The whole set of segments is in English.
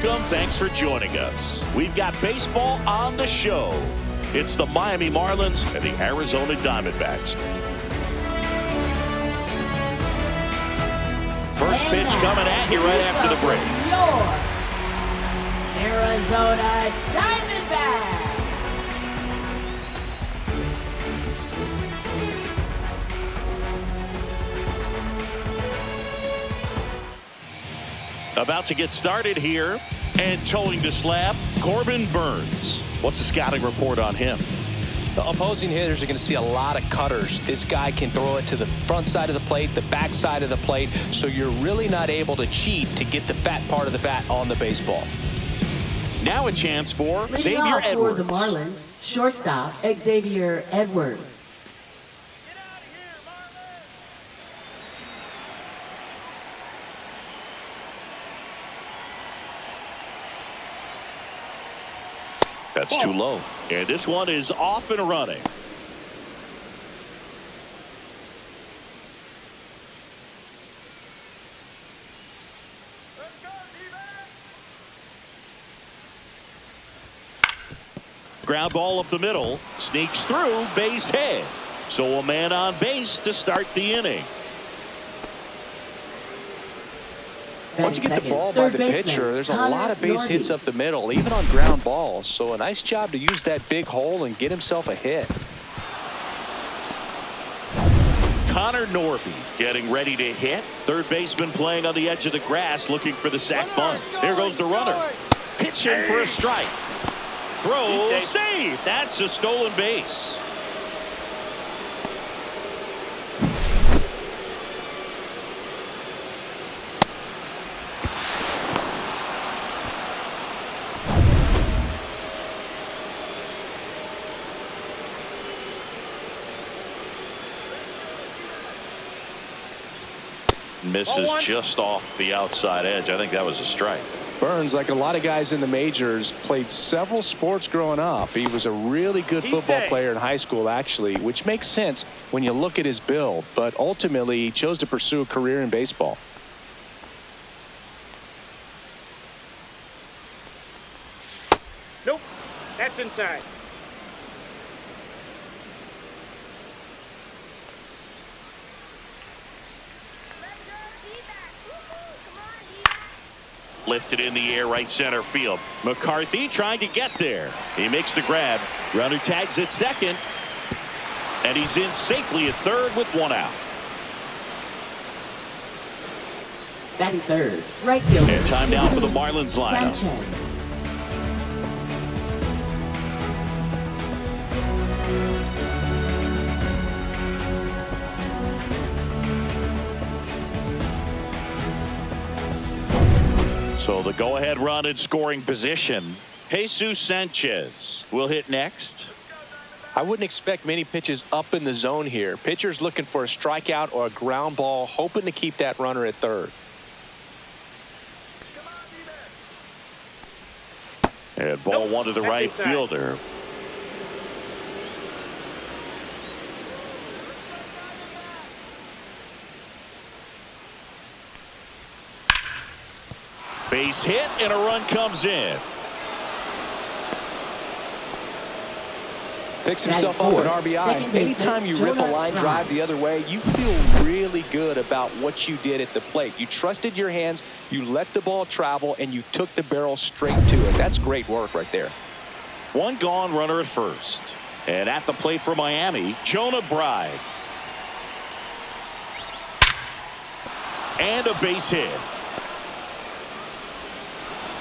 welcome. Thanks for joining us. We've got baseball on the show. It's the Miami Marlins and the Arizona Diamondbacks. First pitch coming at you right after the break. Your Arizona Diamondbacks. About to get started here, and towing the slab, Corbin Burnes. What's the scouting report on him? The opposing hitters are going to see a lot of cutters. This guy can throw it to the front side of the plate, the back side of the plate, so you're really not able to cheat to get the fat part of the bat on the baseball. Now a chance for Xavier Leading off Edwards. for the Marlins, shortstop Xavier Edwards. That's too low. And this one is off and running. Ground ball up the middle. Sneaks through, base hit. So a man on base to start the inning. Once you get the ball by the pitcher, there's a lot of base hits up the middle, even on ground balls. So a nice job to use that big hole and get himself a hit. Connor Norby getting ready to hit. Third baseman playing on the edge of the grass looking for the sac bunt. There goes the runner. Pitching for a strike. Throw, save. That's a stolen base. Misses just off the outside edge. I think that was a strike. Burnes, like a lot of guys in the majors, played several sports growing up. He was a really good football player in high school, actually, which makes sense when you look at his build. But ultimately, he chose to pursue a career in baseball. Nope, that's inside. Lifted in the air, right center field. McCarthy trying to get there. He makes the grab. Runner tags at second. And he's in safely at third with one out. Batting third, right fielder. And time now for the Marlins lineup. Sanchez. So the go-ahead run in scoring position. Jesus Sanchez will hit next. I wouldn't expect many pitches up in the zone here. Pitcher's looking for a strikeout or a ground ball, hoping to keep that runner at third. And ball one to the right inside. fielder. Base hit and a run comes in. Picks himself up an RBI. Anytime you rip a line drive the other way, you feel really good about what you did at the plate. You trusted your hands, you let the ball travel, and you took the barrel straight to it. That's great work right there. One gone, runner at first. And at the plate for Miami, Jonah Bride. And a base hit.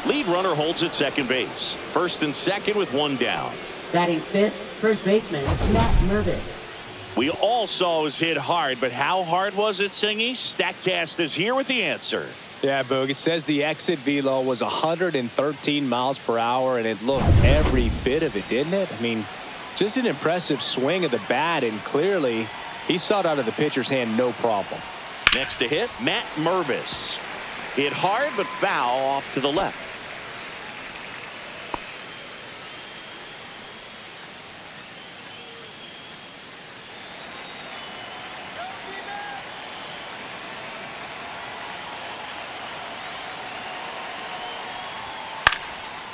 Lead runner holds at second base. First and second with one down. Batting fifth, first baseman Matt Mervis. We all saw it was hit hard, but how hard was it, Singy? StatCast is here with the answer. Yeah, Boog, it says the exit velo was 113 miles per hour, and it looked every bit of it, didn't it? I mean, just an impressive swing of the bat, and clearly he saw it out of the pitcher's hand no problem. Next to hit, Matt Mervis. Hit hard, but foul off to the left.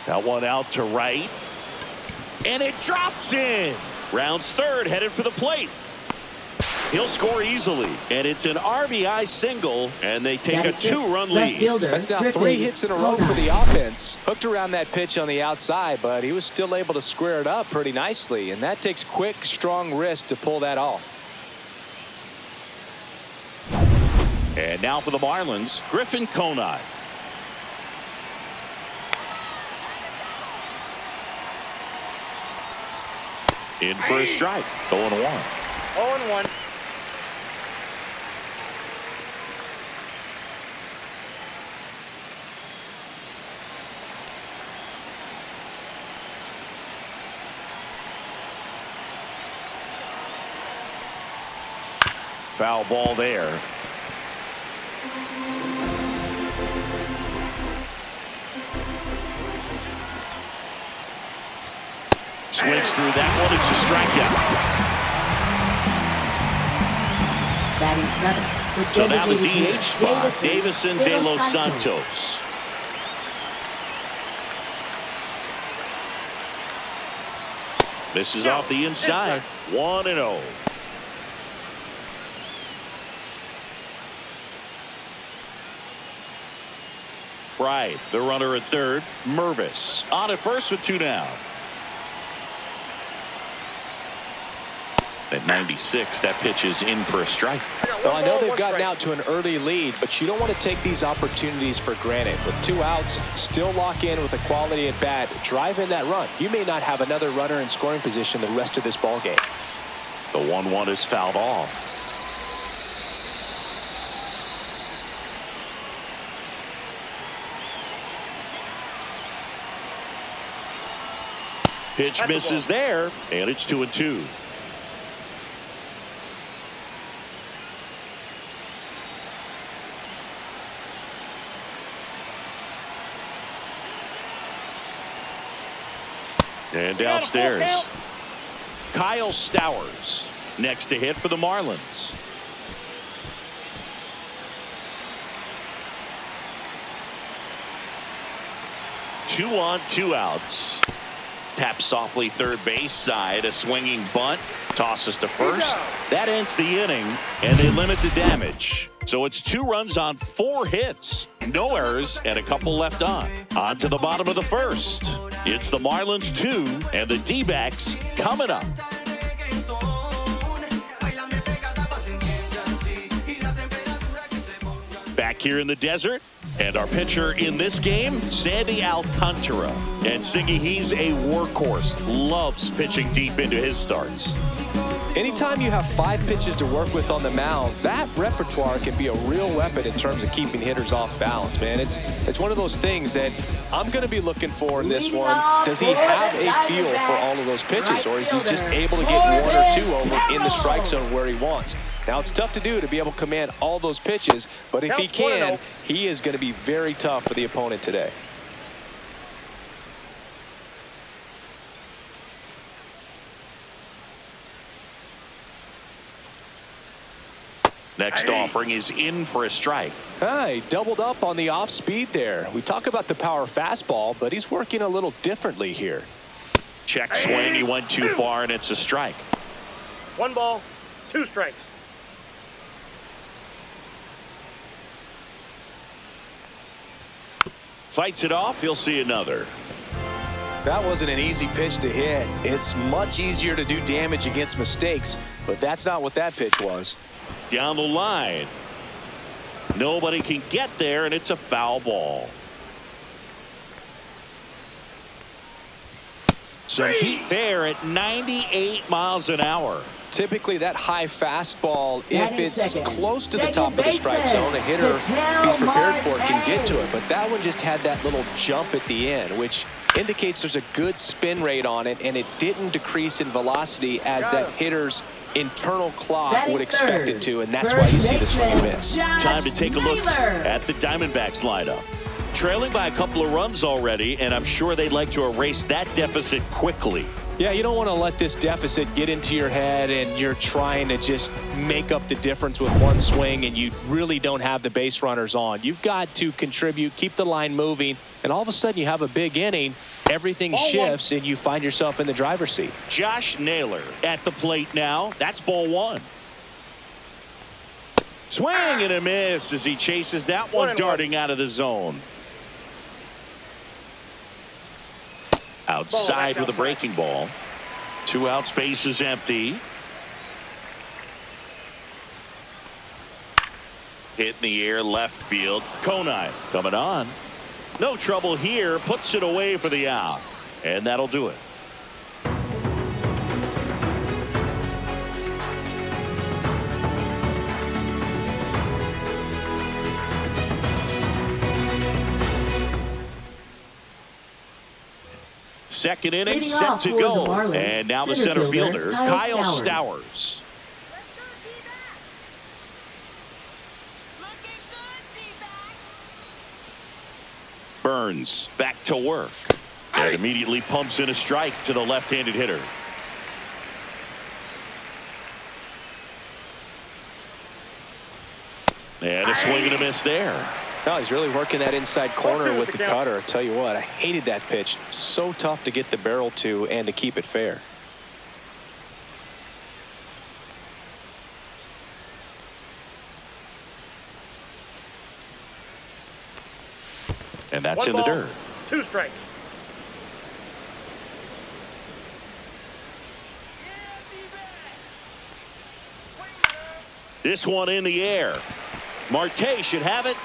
Got one out to right. And it drops in. Rounds third, headed for the plate. He'll score easily. And it's an RBI single, and they take a 2-run lead. That's now 3 hits in a row for the offense. Hooked around that pitch on the outside, but he was still able to square it up pretty nicely. And that takes quick, strong wrist to pull that off. And now for the Marlins, Griffin Conine. In for a strike. 0-1. 0-1. Foul ball there. Swings through that one. It's a strikeout. Batting 7th. So now the DH spot, Davison de los Santos. Misses off the inside. 1-0. Pride, the runner at third. Mervis on at first with 2 down. At 96, that pitch is in for a strike. Well, I know they've gotten out to an early lead, but you don't want to take these opportunities for granted. With 2 outs, still lock in with a quality at bat. Drive in that run. You may not have another runner in scoring position the rest of this ball game. The 1-1 is fouled off. Pitch misses there, and it's 2-2. And downstairs, Kyle Stowers next to hit for the Marlins. Two on, 2 outs. Tap softly third base side. A swinging bunt. Tosses to first. That ends the inning, and they limit the damage. So it's 2 runs on 4 hits. No errors and a couple left on. On to the bottom of the first. It's the Marlins 2 and the D-backs coming up. Back here in the desert, and our pitcher in this game, Sandy Alcantara. And Siggy, he's a workhorse. Loves pitching deep into his starts. Anytime you have 5 pitches to work with on the mound, that repertoire can be a real weapon in terms of keeping hitters off balance, man. It's one of those things that I'm going to be looking for in this one. Does he have a feel for all of those pitches, or is he just able to get 1 or 2 over in the strike zone where he wants? Now, it's tough to do to be able to command all those pitches, but if he can, he is going to be very tough for the opponent today. Next offering is in for a strike. He doubled up on the off speed there. We talk about the power fastball, but he's working a little differently here. Check swing. He went too far, and it's a strike. 1 ball, 2 strikes. Fights it off. He'll see another. That wasn't an easy pitch to hit. It's much easier to do damage against mistakes, but that's not what that pitch was. Down the line. Nobody can get there, and it's a foul ball. Some heat there at 98 miles an hour. Typically, that high fastball, if it's close to the top of the strike zone, a hitter, if he's prepared for it, can get to it. But that one just had that little jump at the end, which indicates there's a good spin rate on it, and it didn't decrease in velocity as that hitter's internal clock would expect it to, and that's why you see the swing and miss. Time to take a look at the Diamondbacks lineup. Trailing by a couple of runs already, and I'm sure they'd like to erase that deficit quickly. Yeah, you don't want to let this deficit get into your head and you're trying to just make up the difference with one swing and you really don't have the base runners on. You've got to contribute, keep the line moving, and all of a sudden you have a big inning. Everything shifts and you find yourself in the driver's seat. Josh Naylor at the plate now. That's ball one. Swing and a miss as he chases that one darting out of the zone. Outside with a breaking ball. 2 outs, base is empty. Hit in the air, left field. Conine coming on. No trouble here. Puts it away for the out. And that'll do it. Second inning set to go. And now the center fielder, Kyle Stowers. Burns back to work. And immediately pumps in a strike to the left-handed hitter. And a swing and a miss there. No, he's really working that inside corner with the cutter. I tell you what, I hated that pitch. So tough to get the barrel to and to keep it fair. And that's in the dirt. 2 strikes. This one in the air. Marte should have it.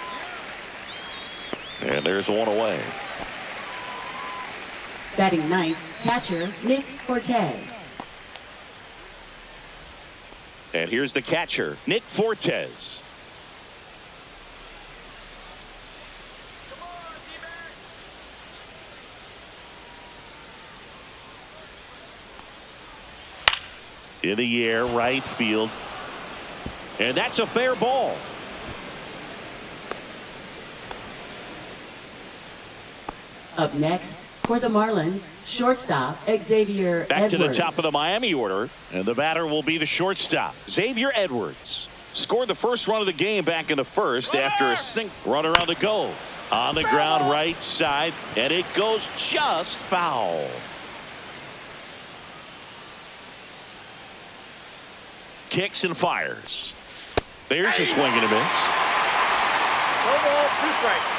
And there's one away. Batting ninth, catcher Nick Fortes. And here's the catcher, Nick Fortes. In the air, right field. And that's a fair ball. Up next, for the Marlins, shortstop Xavier Back Edwards. to the top of the Miami order, and the batter will be the shortstop, Xavier Edwards. Scored the first run of the game back in the first after a sink. Runner on the go. On the ground right side, and it goes just foul. Kicks and fires. There's a swing and a miss. No ball, 2 strikes.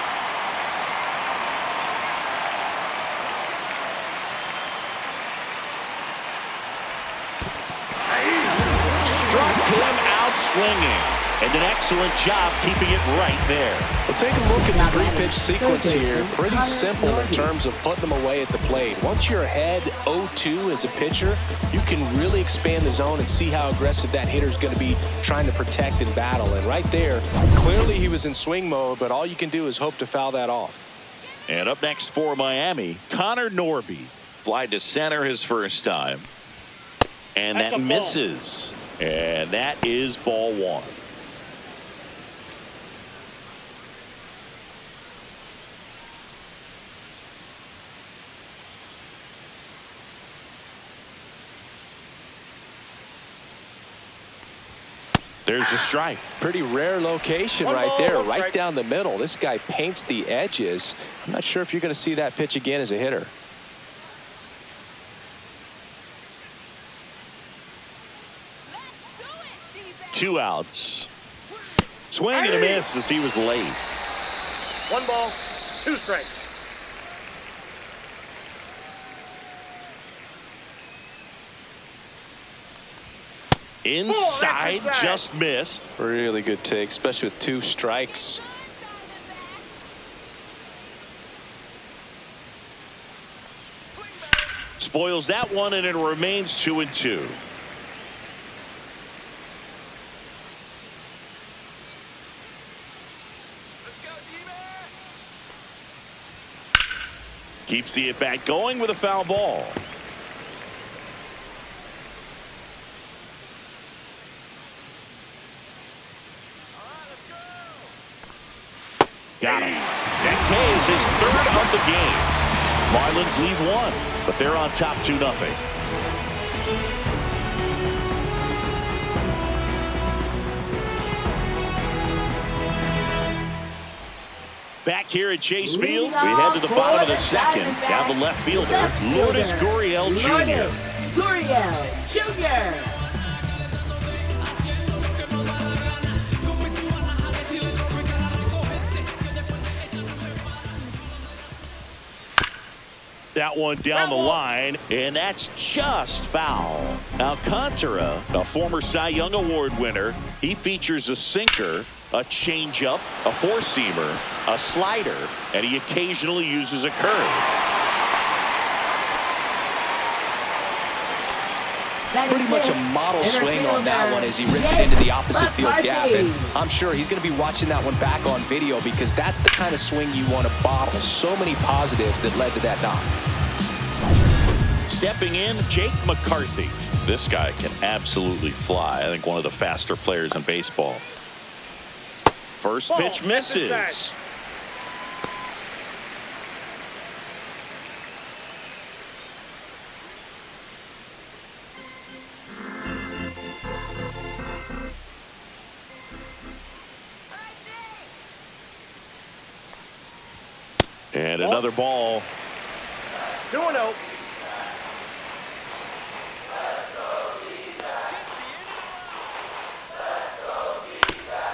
Struck him out swinging. And an excellent job keeping it right there. Well, take a look at the 3-pitch sequence here. Pretty simple in terms of putting them away at the plate. Once you're ahead 0-2 as a pitcher, you can really expand the zone and see how aggressive that hitter is going to be trying to protect and battle. And right there, clearly he was in swing mode, but all you can do is hope to foul that off. And up next for Miami, Connor Norby. Fly to center his first time. And that misses. And that is ball one. There's a strike. Pretty rare location right there, right down the middle. This guy paints the edges. I'm not sure if you're going to see that pitch again as a hitter. Two outs. Swing and a miss as he was late. 1 ball, 2 strikes. Inside, just missed. Really good take, especially with 2 strikes. Spoils that one, and it remains 2-2. Keeps the at-bat going with a foul ball. Got him. That K is his 3rd of the game. Marlins lead 1, but they're on top 2-0. Back here at Chase Field, we head to the bottom of the second. Down the left fielder, Lourdes Gurriel Jr. Lourdes Gurriel Jr. That one down the line, and that's just foul. Alcantara, a former Cy Young Award winner, he features a sinker, a changeup, a four-seamer, a slider, and he occasionally uses a curve. Pretty much a model swing on that one as he ripped it into the opposite field gap. And I'm sure he's going to be watching that one back on video because that's the kind of swing you want to bottle. So many positives that led to that knock. Stepping in, Jake McCarthy. This guy can absolutely fly. I think one of the faster players in baseball. First pitch misses. And another ball. 2-0.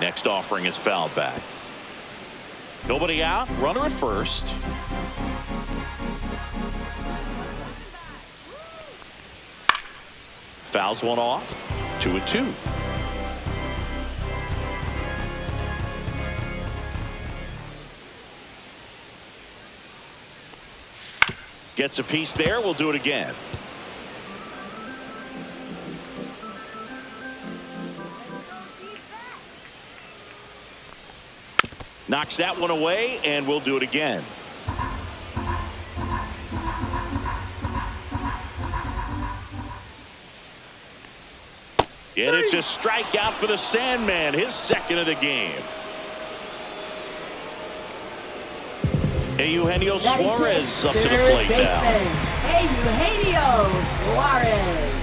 Next offering is fouled back. Nobody out. Runner at first. Fouls one off. 2-2. Gets a piece there. We'll do it again. Knocks that one away, and we'll do it again. And it's a strikeout for the Sandman, his second of the game. Eugenio Suarez up to the plate now. Eugenio Suarez.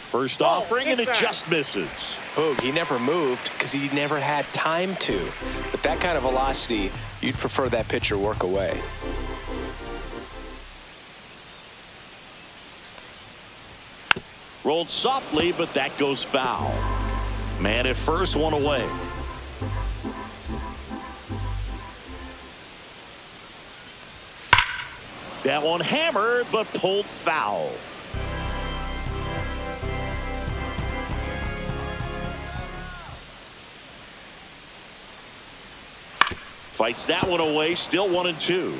First offering, and it just misses. Boog, he never moved because he never had time to. But that kind of velocity, you'd prefer that pitcher work away. Rolled softly, but that goes foul. Man at first, one away. That one hammered, but pulled foul. Fights that one away, still 1-2.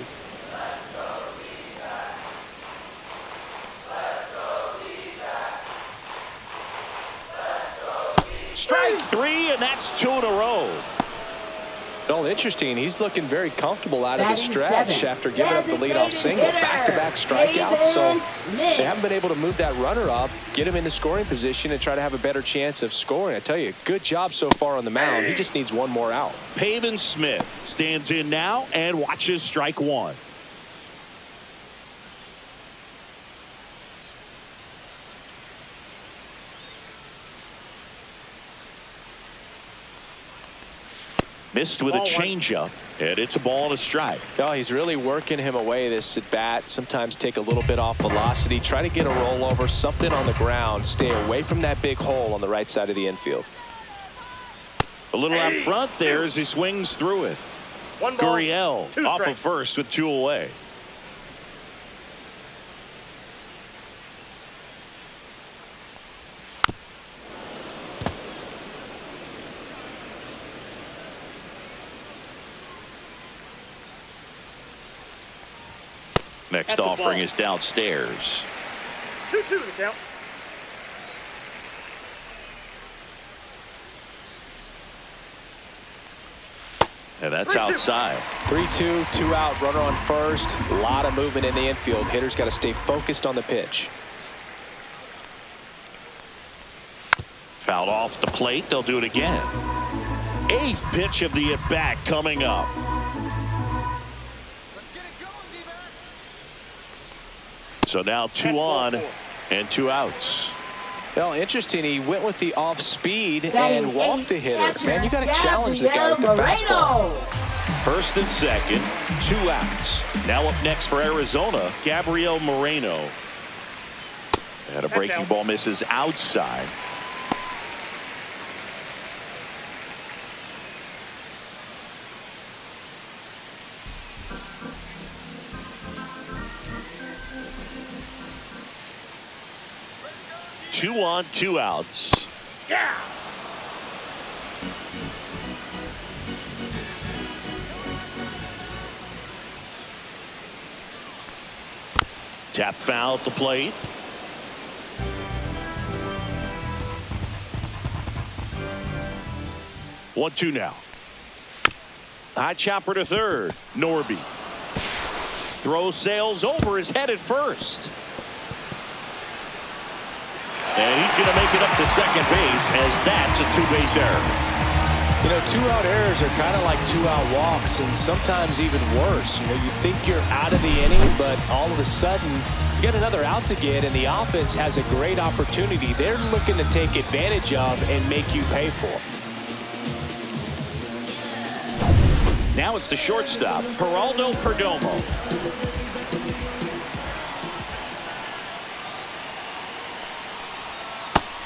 Strike three, and that's 2 in a row. Well, interesting. He's looking very comfortable out of the Batting stretch seven. after giving up the leadoff single. Back-to-back strikeouts, so they haven't been able to move that runner up, get him into scoring position, and try to have a better chance of scoring. I tell you, good job so far on the mound. He just needs one more out. Pavin Smith stands in now and watches strike one. Missed with a changeup, and it's a ball and a strike. No, he's really working him away this at bat. Sometimes take a little bit off velocity, try to get a rollover, something on the ground, stay away from that big hole on the right side of the infield. A little out front there as he swings through it. Gurriel off of first with 2 away. Next offering is downstairs. 2-2 the count. And that's outside. 3-2, 2 out, runner on first. A lot of movement in the infield. Hitter's got to stay focused on the pitch. Fouled off the plate. They'll do it again. 8th pitch of the at-bat coming up. So now 2 on and 2 outs. Well, interesting. He went with the off speed Batting and walked the hitter. catcher, Man, you got to challenge the guy with the Gabriel fastball. Moreno. 1st and 2nd, 2 outs. Now up next for Arizona, Gabriel Moreno. And a breaking ball misses outside. Two on, 2 outs. Yeah. Tap foul at the plate. One, 2 now. High chopper to third. Norby. Throw sails over his head at first. And he's going to make it up to second base as that's a 2-base error. You know, 2-out errors are kind of like 2-out walks, and sometimes even worse. You know, you think you're out of the inning, but all of a sudden you get another out to get, and the offense has a great opportunity they're looking to take advantage of and make you pay for. Now it's the shortstop, Geraldo Perdomo.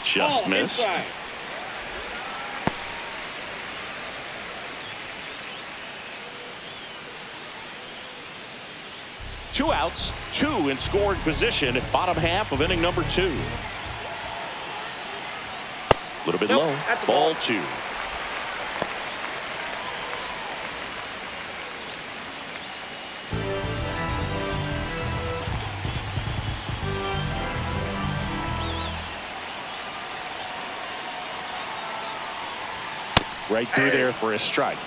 Just missed. Inside. Two outs, 2 in scoring position, bottom half of inning number 2. A little bit Nope, low. that's the Ball ball. 2. Right through there for a strike.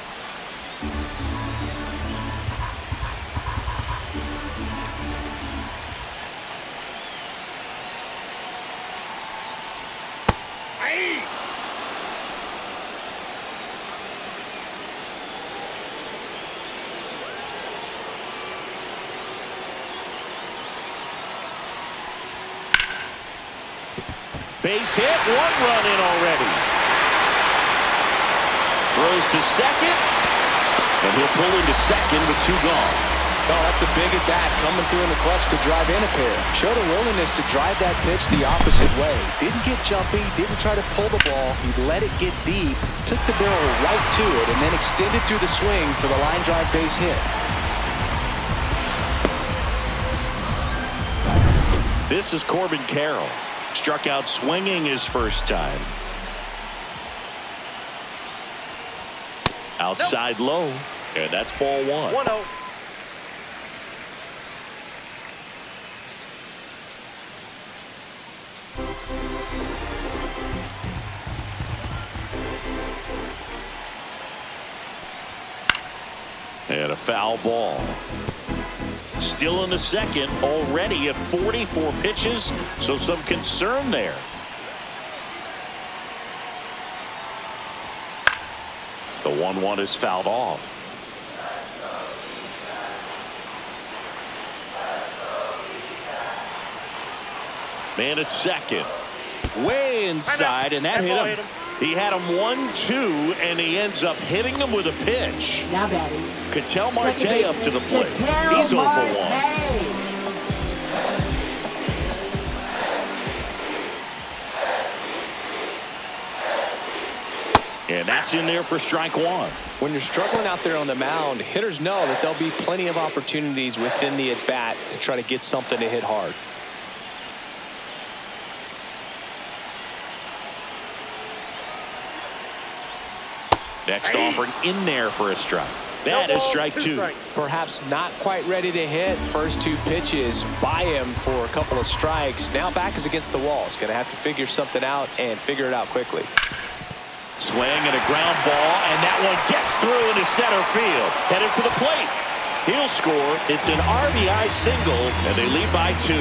Base hit, 1 run in already. Throws to second, and he'll pull into second with 2 gone. Oh, that's a big at bat coming through in the clutch to drive in a pair. Showed a willingness to drive that pitch the opposite way. Didn't get jumpy, didn't try to pull the ball. He let it get deep, took the barrel right to it, and then extended through the swing for the line drive base hit. This is Corbin Carroll. Struck out swinging his first time. Outside low, and that's ball 1. 1-0. And a foul ball. Still in the second, already at 44 pitches, so some concern there. The 1-1 is fouled off. Man at second. Way inside, and that hit him. He had him 1-2, and he ends up hitting him with a pitch. Now batting. Ketel Second Marte up to the plate. Ketel He's 0 for 1. Marte. And that's in there for strike 1. When you're struggling out there on the mound, hitters know that there'll be plenty of opportunities within the at-bat to try to get something to hit hard. Next offering in there for a strike. That is strike 2. Perhaps not quite ready to hit. First 2 pitches by him for a couple of strikes. Now back is against the wall. He's going to have to figure something out and figure it out quickly. Swing and a ground ball, and that one gets through into center field. Headed for the plate. He'll score. It's an RBI single, and they lead by 2.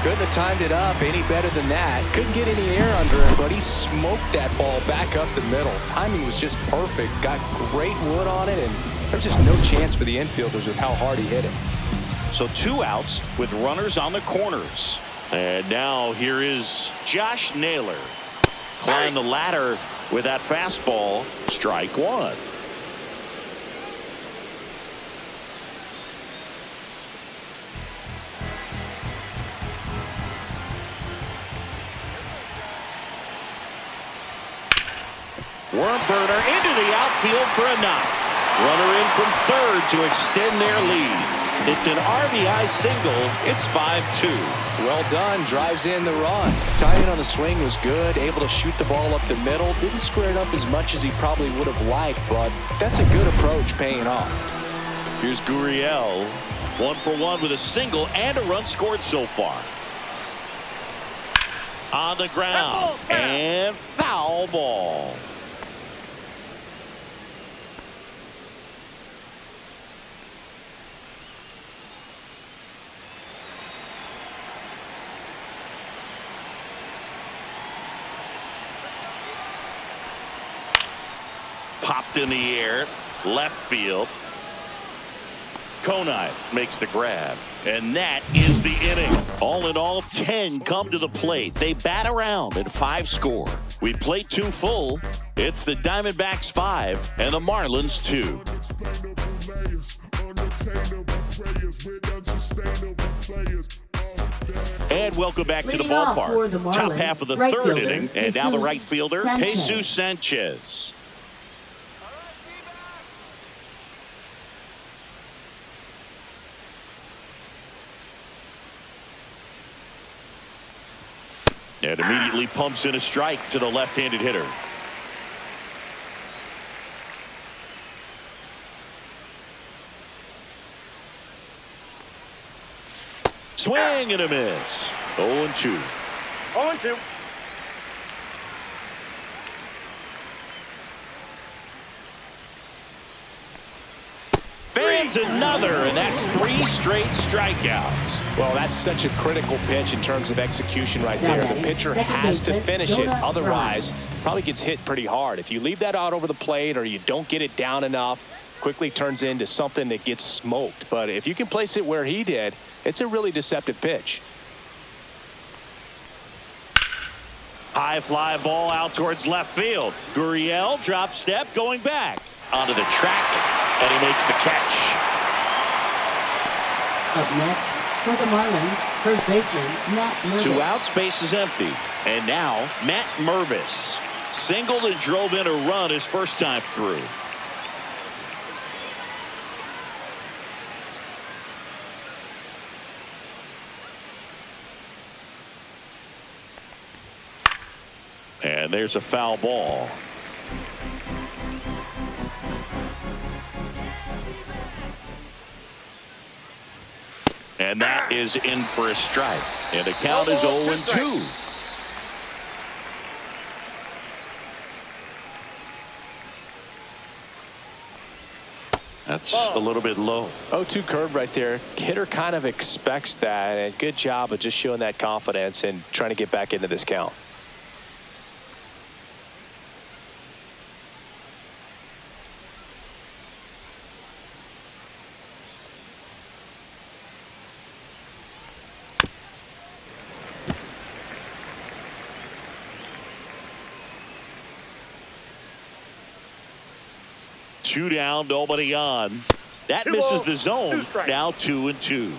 Couldn't have timed it up any better than that. Couldn't get any air under it, but he smoked that ball back up the middle. Timing was just perfect. Got great wood on it, and there's just no chance for the infielders with how hard he hit it. So 2 outs with runners on the corners. And now here is Josh Naylor. Climb the ladder with that fastball. Strike 1. Worm burner into the outfield for a knock. Runner in from third to extend their lead. It's an RBI single. It's 5-2. Well done. Drives in the run. Timing on the swing was good. Able to shoot the ball up the middle. Didn't square it up as much as he probably would have liked, but that's a good approach paying off. Here's Gurriel. 1 for 1 with a single and a run scored so far. On the ground. And foul ball. Popped in the air, left field. Conine makes the grab, and that is the inning. All in all, 10 come to the plate. They bat around and 5 score. We played 2 full. It's the Diamondbacks 5 and the Marlins 2. And welcome back to the ballpark. Top half of the third inning, and now the right fielder, Jesus Sanchez. And immediately pumps in a strike to the left-handed hitter. Swing and a miss. 0-2. 0-2. Fans another, and that's 3 straight strikeouts. Well, that's such a critical pitch in terms of execution right there. The pitcher has to finish it. Otherwise, probably gets hit pretty hard. If you leave that out over the plate or you don't get it down enough, quickly turns into something that gets smoked. But if you can place it where he did, it's a really deceptive pitch. High fly ball out towards left field. Gurriel drop step going back onto the track. And he makes the catch. Up next, for the Marlins, first baseman, Matt Mervis. 2 outs, base is empty. And now, Matt Mervis. Singled and drove in a run his first time through. And there's a foul ball. And that is in for a strike. And the count is 0-2. That's a little bit low. 0-2 curve right there. Hitter kind of expects that. And good job of just showing that confidence and trying to get back into this count. Two down, nobody on. That misses the zone. Now 2-2.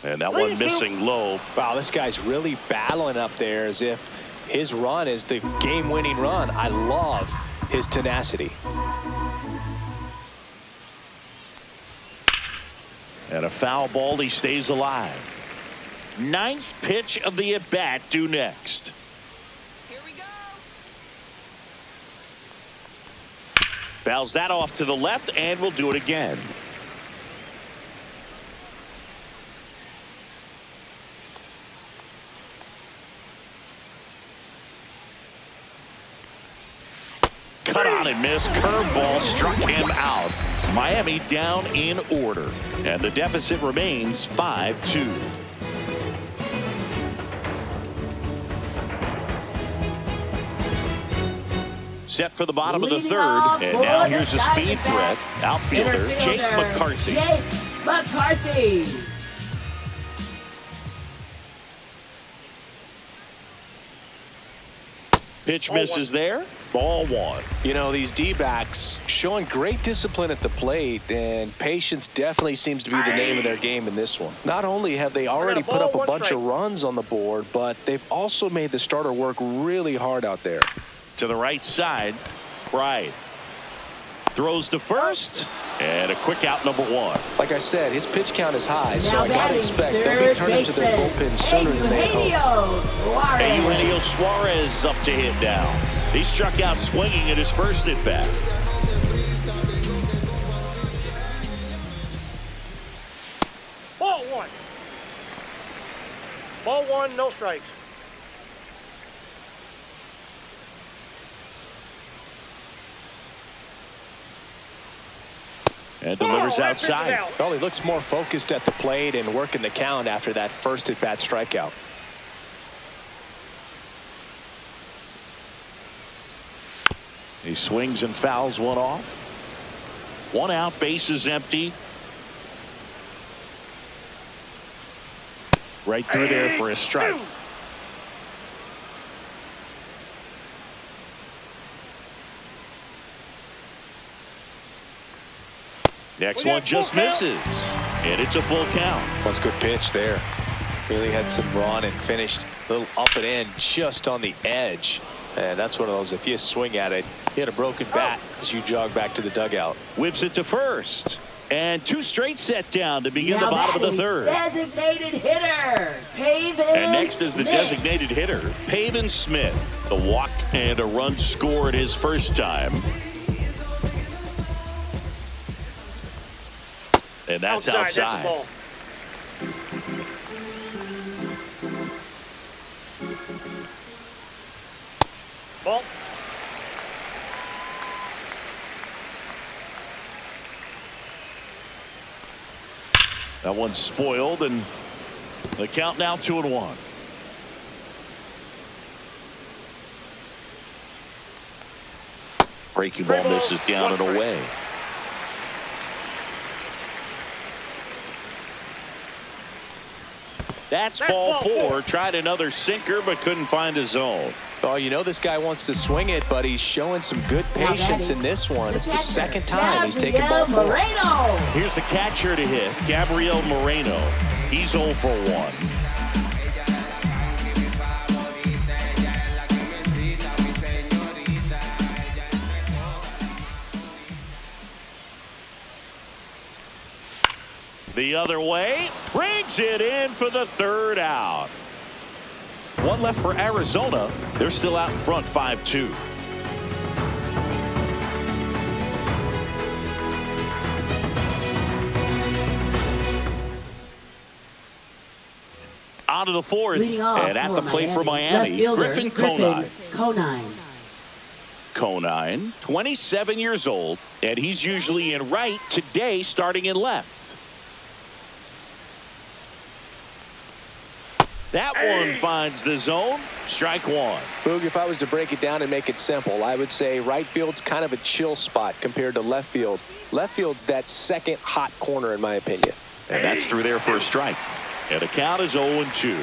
And that one missing low. Wow, this guy's really battling up there as if his run is the game-winning run. I love his tenacity. And a foul ball, he stays alive. 9th pitch of the at-bat due next. Here we go. Fouls that off to the left, and will do it again. Cut on and miss. Curveball struck him out. Miami down in order, and the deficit remains 5-2. Set for the bottom of the third, and now here's a speed threat. Outfielder Jake McCarthy. Jake McCarthy. Pitch misses there. Ball one. You know, these D-backs showing great discipline at the plate, and patience definitely seems to be the name of their game in this one. Not only have they already put up a bunch of runs on the board, but they've also made the starter work really hard out there. To the right side, Bright throws to first, and a quick out, number one. Like I said, his pitch count is high, so I gotta expect they'll be turning to their bullpen sooner than they hope. Eugenio Suarez up to hit now. He struck out swinging at his first at bat. Ball one. Ball one, no strikes. And delivers outside. Well, he looks more focused at the plate and working the count after that first at-bat strikeout. He swings and fouls one off. One out, bases empty. Right through there for a strike. Next one just misses, and it's a full count. That's a good pitch there. Really had some run and finished a little up and in just on the edge. And that's one of those, if you swing at it, you had a broken bat as you jog back to the dugout. Whips it to first. And two straight set down to begin the bottom of the third. Designated hitter, Pavin And next is the Smith. designated hitter, Pavin Smith. The walk and a run scored his first time. And that's outside. That's the ball. Ball. That one's spoiled, and the count now 2-1. Breaking ball misses down and away. That's ball four. Tried another sinker, but couldn't find a zone. Oh, you know this guy wants to swing it, but he's showing some good patience in this one. It's the second time he's taken ball four. Here's the catcher to hit, Gabriel Moreno. He's 0 for 1. The other way, brings it in for the third out. One left for Arizona. They're still out in front, 5-2. On to the fourth, and at the plate for Miami, Griffin Conine. Conine, 27 years old, and he's usually in right, today starting in left. That one finds the zone. Strike one. Boog, if I was to break it down and make it simple, I would say right field's kind of a chill spot compared to left field. Left field's that second hot corner, in my opinion. And that's through there for a strike. And the count is 0-2.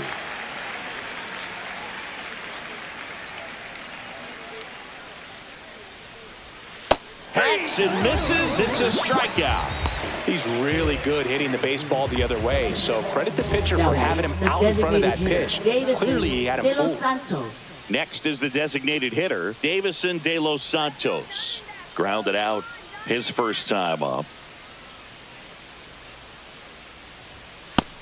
Hacks and misses. It's a strikeout. He's really good hitting the baseball the other way, so credit the pitcher for having him out in front of that pitch. Clearly, he had him fooled. Next is the designated hitter, Davison De Los Santos. Grounded out his first time up.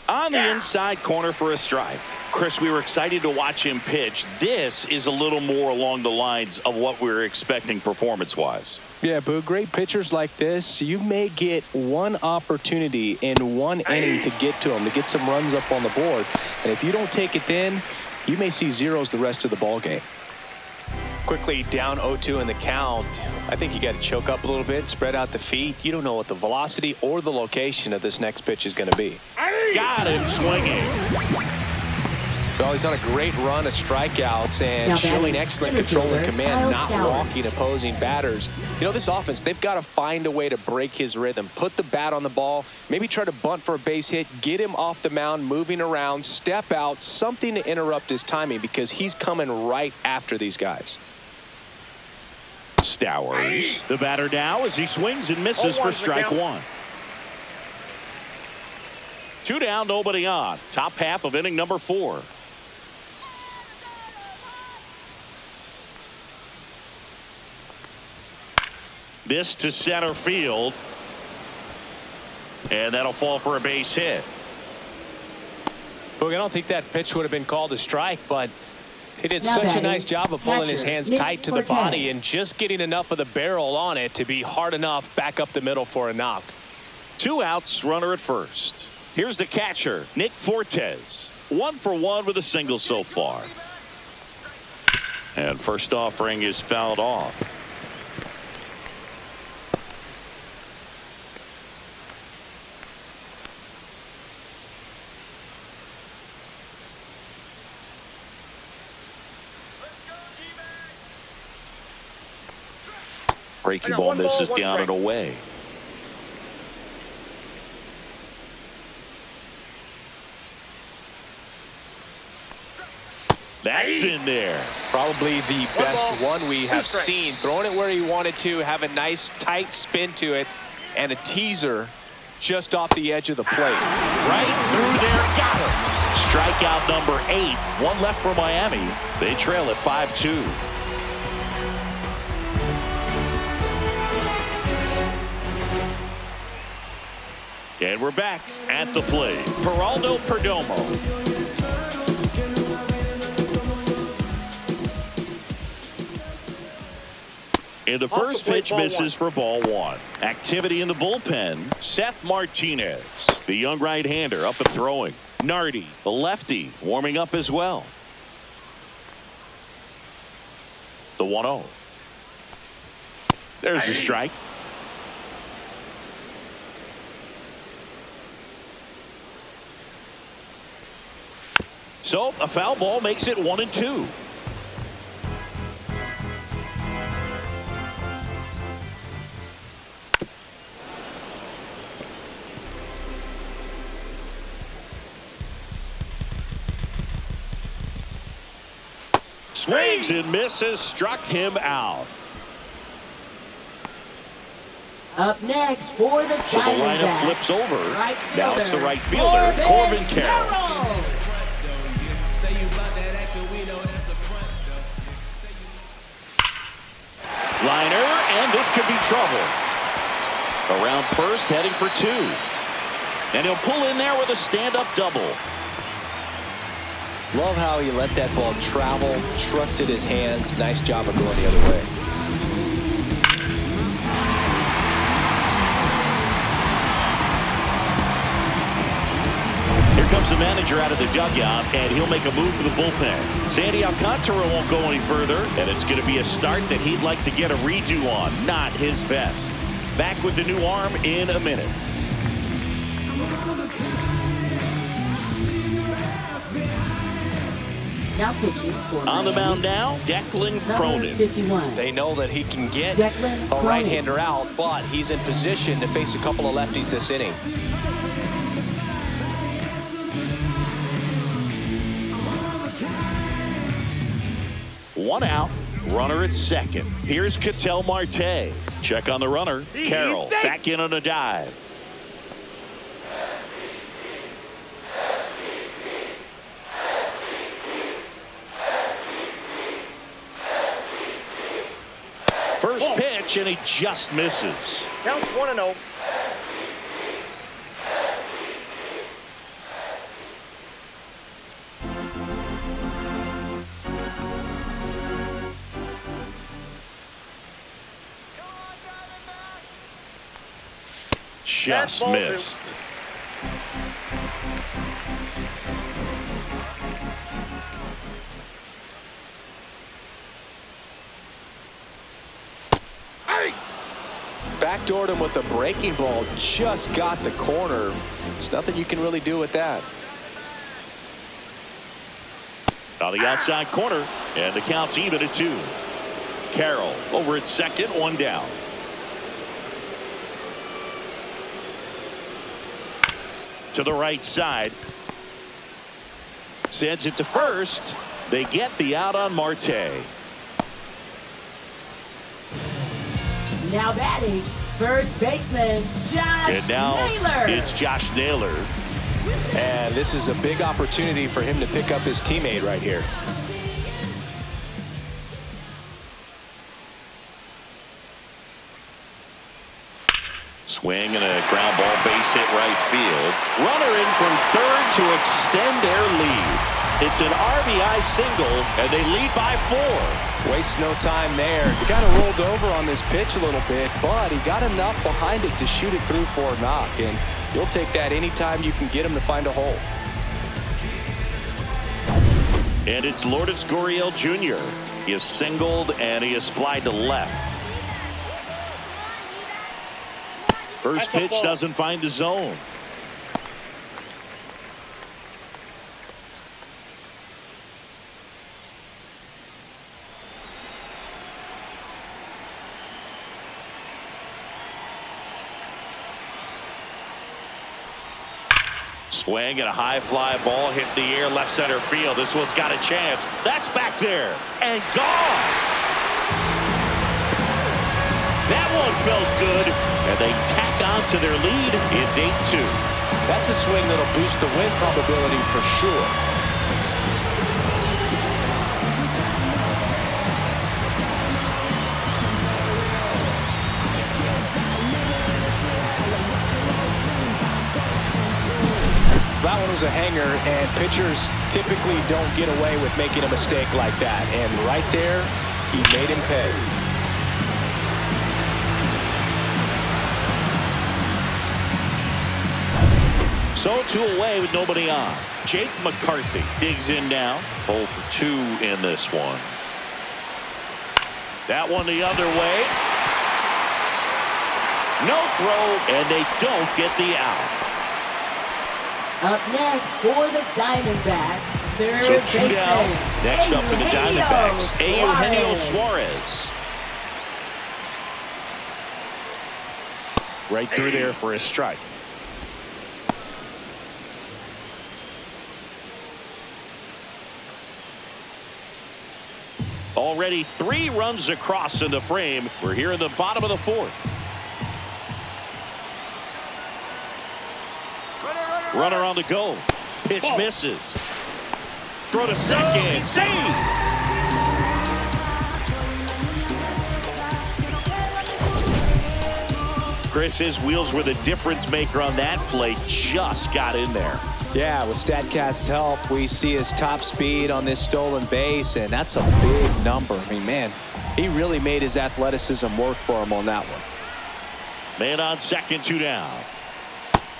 On the inside corner for a strike. Chris, we were excited to watch him pitch. This is a little more along the lines of what we were expecting performance-wise. Yeah, but great pitchers like this, you may get one opportunity in one inning to get to them, to get some runs up on the board. And if you don't take it then, you may see zeros the rest of the ball game. Quickly down 0-2 in the count. I think you got to choke up a little bit, spread out the feet. You don't know what the velocity or the location of this next pitch is going to be. Got him swinging. Well, he's on a great run of strikeouts and showing excellent control and command, not walking opposing batters. You know, this offense, they've got to find a way to break his rhythm, put the bat on the ball, maybe try to bunt for a base hit, get him off the mound, moving around, step out, something to interrupt his timing because he's coming right after these guys. Stowers, the batter now as he swings and misses for strike one. 2 down, nobody on. Top half of inning number 4. This to center field. And that'll fall for a base hit. Boog, I don't think that pitch would have been called a strike, but he did Now such a batting, nice job of pulling his catcher, hands Nick tight to the Cortez. body and just getting enough of the barrel on it to be hard enough back up the middle for a knock. 2 outs, runner at first. Here's the catcher, Nick Fortes. 1 for 1 with a single so far. And first offering is fouled off. Breaking ball misses down and away. That's in there. Probably the best one we have seen. Throwing it where he wanted to, have a nice tight spin to it, and a teaser just off the edge of the plate. Right through there, got him. Strikeout number 8. 1 left for Miami. They trail at 5-2. And we're back at the plate. Geraldo Perdomo. In the first pitch, misses for ball 1. Activity in the bullpen. Seth Martinez, the young right-hander, up and throwing. Nardi, the lefty, warming up as well. The 1-0. There's the strike. So a foul ball makes it 1-2. Swings and misses, struck him out. Up next for the So the lineup Diamondbacks. flips over. Right Now it's the fielder, right fielder, Corbin Carroll. Liner, and this could be trouble. Around first, heading for 2. And he'll pull in there with a stand-up double. Love how he let that ball travel, trusted his hands. Nice job of going the other way. Here comes the manager out of the dugout, and he'll make a move for the bullpen. Sandy Alcantara won't go any further, and it's going to be a start that he'd like to get a redo on. Not his best. Back with the new arm in a minute. Now pitching for On the Miami, mound now, Declan number Cronin. 51. They know that he can get Declan a Cronin. right-hander out, but he's in position to face a couple of lefties this inning. One out, runner at second. Here's Ketel Marte. Check on the runner. Carroll back in on a dive. First pitch, and he just misses. Counts 1-0. just ball missed. Backdoored him with a breaking ball. Just got the corner. There's nothing you can really do with that. On the outside corner, and the count's even at 2. Carroll over at second, 1 down. To the right side. Sends it to first. They get the out on Marte. Now batting, first baseman Josh And now Naylor. it's Josh Naylor. And this is a big opportunity for him to pick up his teammate right here. Swing and a ground ball, base hit right field. Runner in from third to extend their lead. It's an RBI single, and they lead by 4. Waste no time there. He kind of rolled over on this pitch a little bit, but he got enough behind it to shoot it through for a knock. And you'll take that anytime you can get him to find a hole. And it's Lourdes Gurriel Jr. He is singled, and he is flied to left. First pitch doesn't find the zone. Swing and a high fly ball hit the air left center field. This one's got a chance. That's back there and gone. That one felt good, and they tack on to their lead. It's 8-2. That's a swing that'll boost the win probability for sure. That one was a hanger, and pitchers typically don't get away with making a mistake like that. And right there, he made him pay. So 2 away with nobody on. Jake McCarthy digs in now. 0 for 2 in this one. That one the other way. No throw, and they don't get the out. Up next for the Diamondbacks, third So 2 baseman, down. Next up for the Diamondbacks, Eugenio Suarez. Suarez. Right through there for a strike. Already 3 runs across in the frame. We're here in the bottom of the 4th. Runner on the go. Pitch misses. Throw to second. Save. Chris, his wheels were the difference maker on that play. Just got in there. Yeah, with StatCast's help, we see his top speed on this stolen base, and that's a big number. I mean, man, he really made his athleticism work for him on that one. Man on second, 2 down.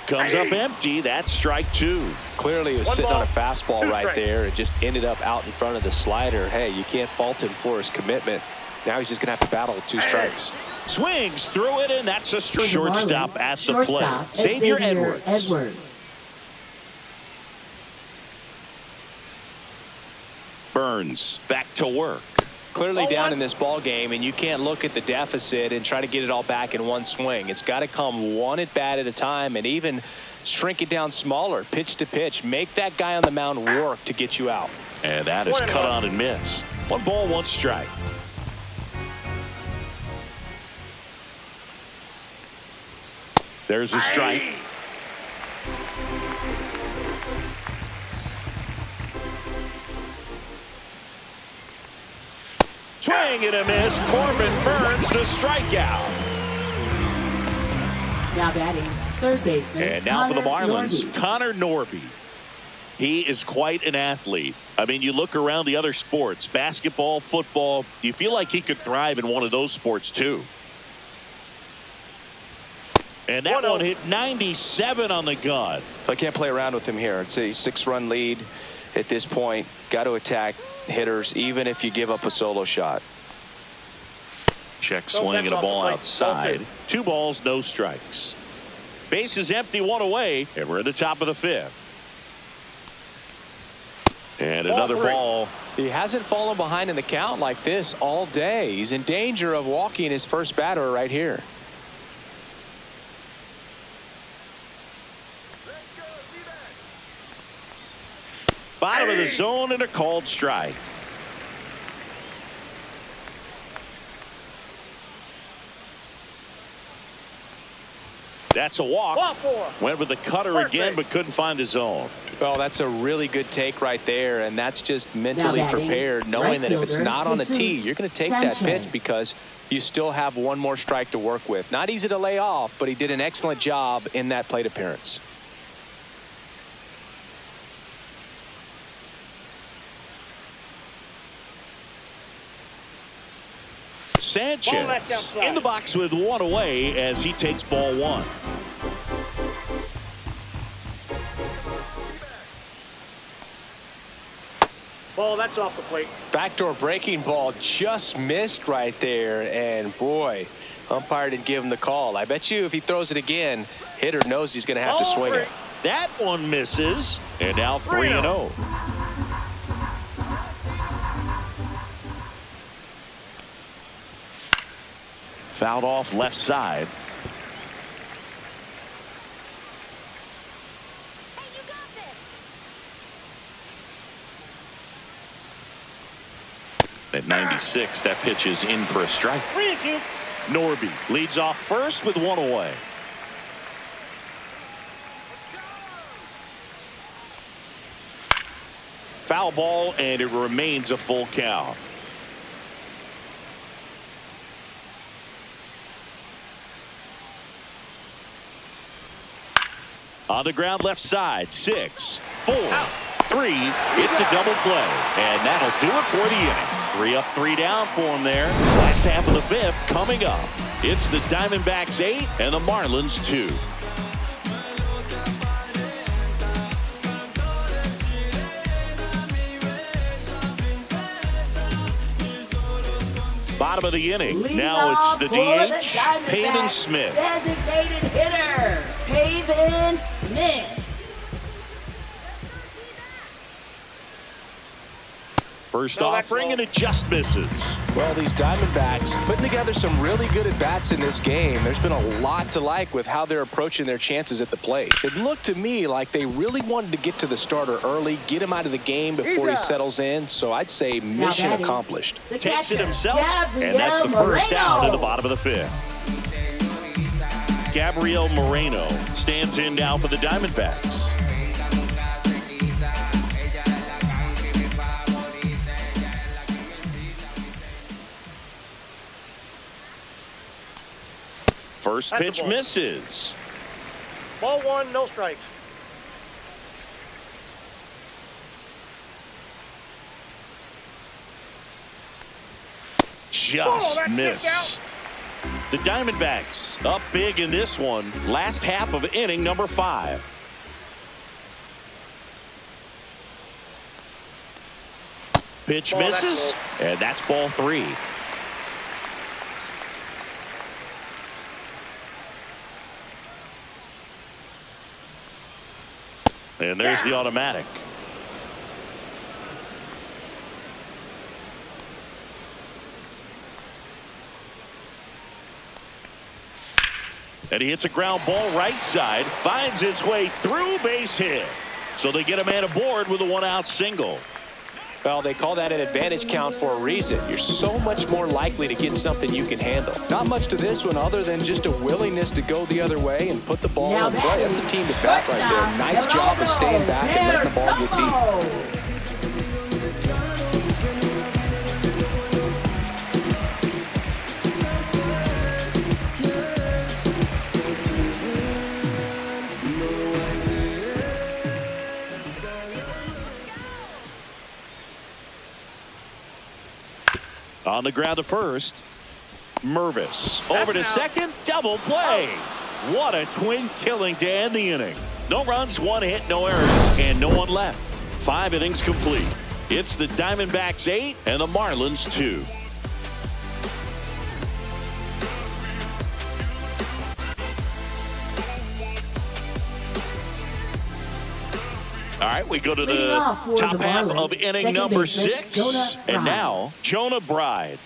Comes up empty. That's strike 2. Clearly, he was sitting on a fastball right there and just ended up out in front of the slider. Hey, you can't fault him for his commitment. Now he's just going to have to battle with 2 strikes. Swings through it, and that's a For the shortstop Marlins, at the plate. shortstop, Xavier Xavier Edwards. Burns back to work. Clearly down in this ball game, and you can't look at the deficit and try to get it all back in one swing. It's got to come one at bat at a time, and even shrink it down smaller, pitch to pitch. Make that guy on the mound work to get you out. And that is cut on and missed. 1 ball, 1 strike. There's a strike. Swing and a miss. Corbin Burns the strikeout. Now batting, third baseman. And now for the Connor Marlins, Norby. Connor Norby. He is quite an athlete. I mean, you look around the other sports, basketball, football, you feel like he could thrive in one of those sports too. And that one hit 97 on the gun. I can't play around with him here. It's a 6-run lead at this point. Got to attack hitters even if you give up a solo shot. Check swing and a ball outside. 2 balls, no strikes. Base is empty, 1 away, and we're at the top of the 5th. And another ball. He hasn't fallen behind in the count like this all day. He's in danger of walking his first batter right here. Bottom of the zone and a called strike. That's a walk. Went with the cutter again, but couldn't find the zone. Well, that's a really good take right there, and that's just mentally prepared, knowing that if it's not on the tee, you're going to take that pitch because you still have one more strike to work with. Not easy to lay off, but he did an excellent job in that plate appearance. Sanchez in the box with 1 away as he takes ball 1. Ball, that's off the plate. Backdoor breaking ball just missed right there, and boy, umpire didn't give him the call. I bet you if he throws it again, hitter knows he's going to have to swing it. That one misses, and now 3-0. Fouled off left side. At 96, that pitch is in for a strike. Norby leads off first with 1 away. Foul ball, and it remains a full count. On the ground left side, 6, 4, 3. It's a double play, and that'll do it for the inning. 3 up, 3 down for him there. Last half of the 5th coming up. It's the Diamondbacks 8 and the Marlins 2. Bottom of the inning. Now it's the DH, Pavin Smith. Designated hitter, Pavin Smith. First offering, and it just misses. Well, these Diamondbacks putting together some really good at-bats in this game. There's been a lot to like with how they're approaching their chances at the plate. It looked to me like they really wanted to get to the starter early, get him out of the game before he settles in. So I'd say mission accomplished. Takes it himself, and that's the first out in the bottom of the 5th. Gabriel Moreno stands in now for the Diamondbacks. First pitch misses. Ball 1, no strikes. Just missed. The Diamondbacks up big in this one. Last half of inning number 5. Pitch misses, and that's ball 3. And there's the automatic. And he hits a ground ball right side, finds its way through, base hit. So they get a man aboard with a 1-out single. Well, they call that an advantage count for a reason. You're so much more likely to get something you can handle. Not much to this one other than just a willingness to go the other way and put the ball in play. That's a team to bat right there. Nice job of staying back and letting the ball get deep. On the ground to first. Mervis over to second. Double play. What a twin killing to end the inning. No runs, 1 hit, no errors, and no one left. 5 innings complete. It's the Diamondbacks 8 and the Marlins 2. All right, we go to the top half of inning number 6. And now, Jonah Bride.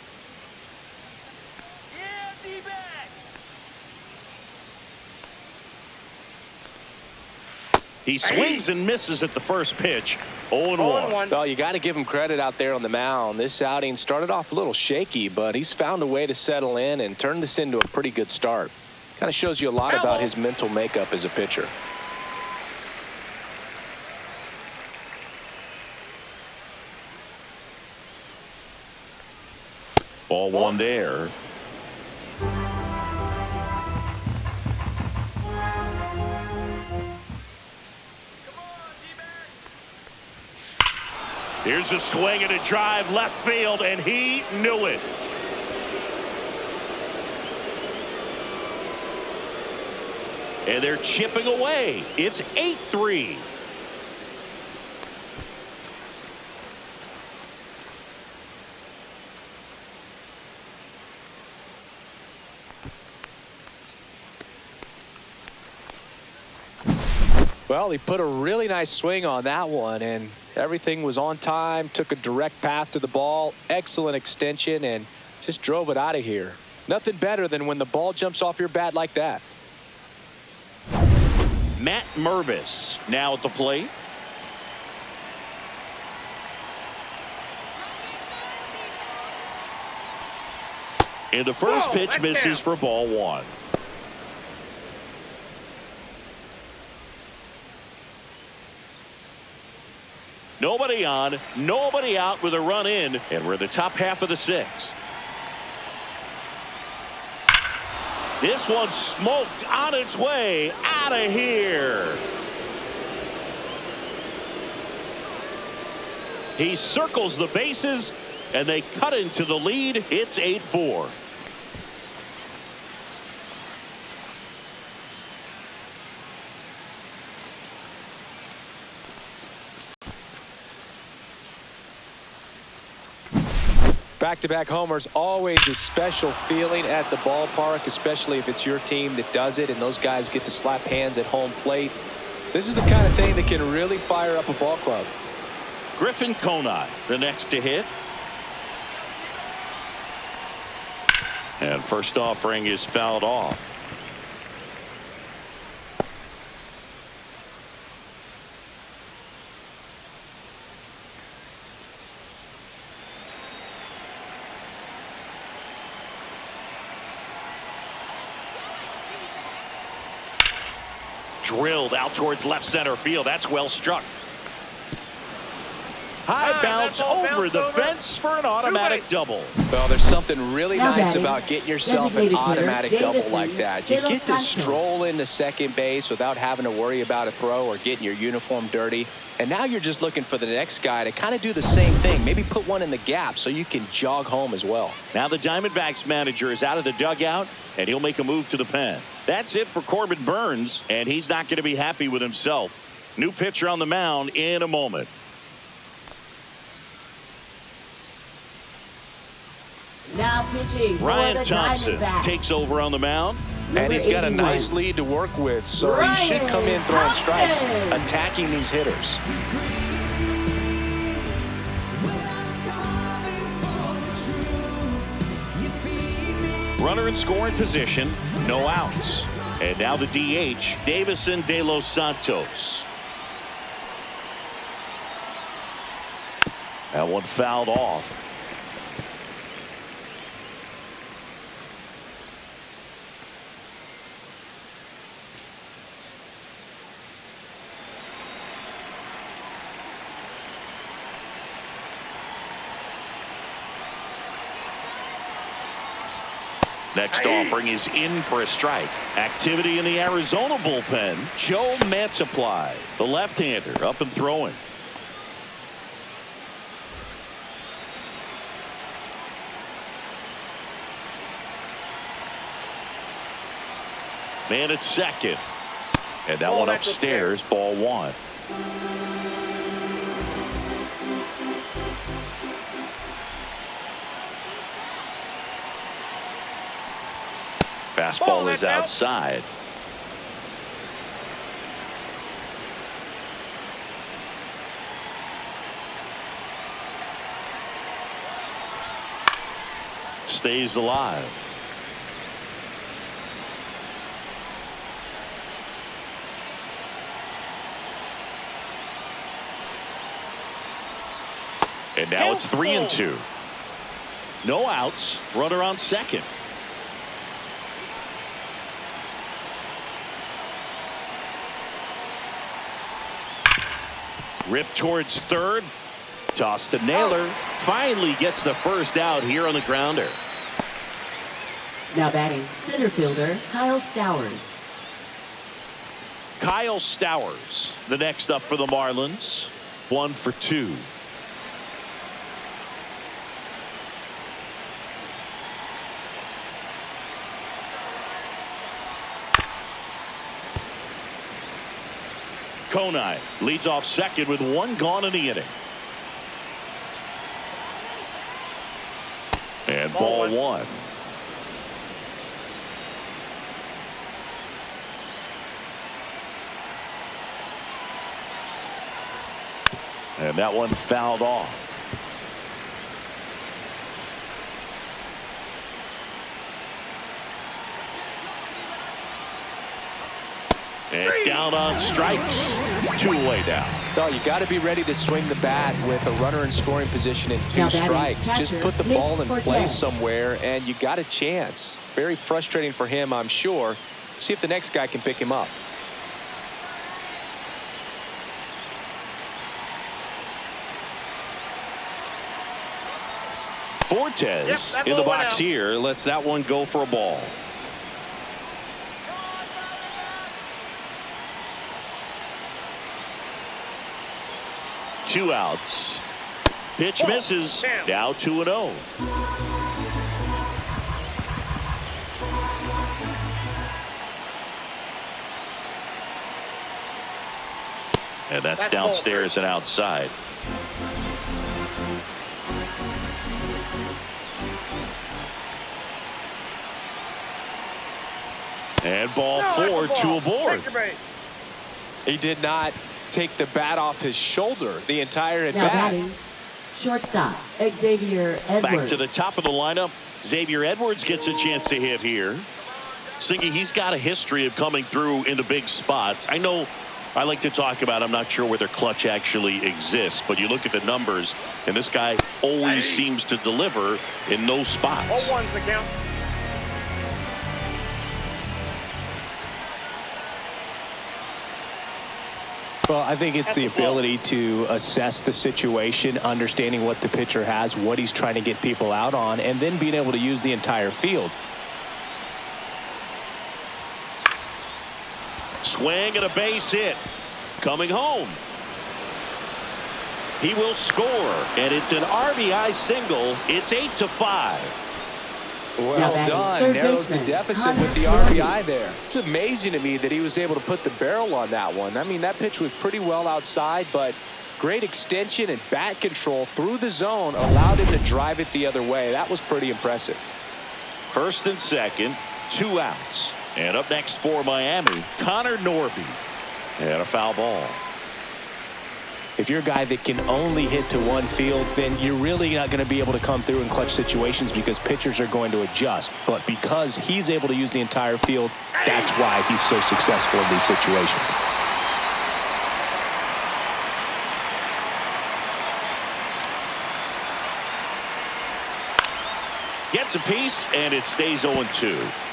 He swings and misses at the first pitch. 0-1. Well, you got to give him credit out there on the mound. This outing started off a little shaky, but he's found a way to settle in and turn this into a pretty good start. Kind of shows you a lot about his mental makeup as a pitcher. Ball 1 there. Here's a swing and a drive left field, and he knew it. And they're chipping away. It's 8-3. Well, he put a really nice swing on that one, and everything was on time, took a direct path to the ball, excellent extension, and just drove it out of here. Nothing better than when the ball jumps off your bat like that. Matt Mervis now at the plate. And the first pitch misses for ball 1. Nobody on, nobody out with a run in, and we're in the top half of the 6th. This one smoked on its way out of here. He circles the bases, and they cut into the lead. It's 8-4. Back-to-back homers, always a special feeling at the ballpark, especially if it's your team that does it and those guys get to slap hands at home plate. This is the kind of thing that can really fire up a ball club. Griffin Conine, the next to hit. And first offering is fouled off. Drilled out towards left center field. That's well struck. High bounce over the fence for an automatic double. Well, there's something really nice about getting yourself an automatic double like that. You get to stroll into second base without having to worry about a throw or getting your uniform dirty. And now you're just looking for the next guy to kind of do the same thing. Maybe put one in the gap so you can jog home as well. Now the Diamondbacks manager is out of the dugout, and he'll make a move to the pen. That's it for Corbin Burnes, and he's not going to be happy with himself. New pitcher on the mound in a moment. Now pitching for Ryan the Thompson Diamondbacks. takes over on the mound. And he's got a 81. nice lead to work with, so he should come in throwing strikes, attacking these hitters. Runner in scoring position, no outs. And now the DH, Davison De Los Santos. That one fouled off. Next offering is in for a strike. Activity in the Arizona bullpen. Joe Mantiply, the left-hander, up and throwing. Man at second. And that Oh, one that's upstairs, ball one. Fastball is outside. Stays alive. And now it's 3-2. No outs. Runner on second. Ripped towards third. Toss to Naylor. Finally gets the first out here on the grounder. Now batting center fielder Kyle Stowers. Kyle Stowers, the next up for the Marlins. 1 for 2. Konai leads off second with 1 gone in the inning. And ball one. And that one fouled off. And down on strikes. 2 away now. No, you got to be ready to swing the bat with a runner in scoring position and 2 Now batting strikes. catcher, Just put the Nick ball in Forte. place somewhere, and you got a chance. Very frustrating for him, I'm sure. See if the next guy can pick him up. Fortes Yep, in the that ball box went out. here. Lets that one go for a ball. Two outs. Pitch misses. Damn. Now 2-0. And that's That's ball downstairs and outside. And ball No, 4, that's a 2 ball. aboard. Take your bait. He did not take the bat off his shoulder the entire at Now bat. batting shortstop Xavier Edwards. Back to the top of the lineup. Xavier Edwards gets a chance to hit here. Singy, he's got a history of coming through into big spots. I know I like to talk about, I'm not sure where their clutch actually exists, but you look at the numbers, and this guy always seems to deliver in those spots. 0-1's the count. Well, I think it's the ability to assess the situation, understanding what the pitcher has, what he's trying to get people out on, and then being able to use the entire field. Swing and a base hit. Coming home. He will score, and it's an RBI single. It's 8-5. Well batting done. third Narrows the baseman, deficit with the Connor RBI there. It's amazing to me that he was able to put the barrel on that one. I mean, that pitch was pretty well outside, but great extension and bat control through the zone allowed him to drive it the other way. That was pretty impressive. First and second, 2 outs. And up next for Miami, Connor Norby. And a foul ball. If you're a guy that can only hit to one field, then you're really not going to be able to come through in clutch situations because pitchers are going to adjust. But because he's able to use the entire field, that's why he's so successful in these situations. Gets a piece, and it stays 0-2.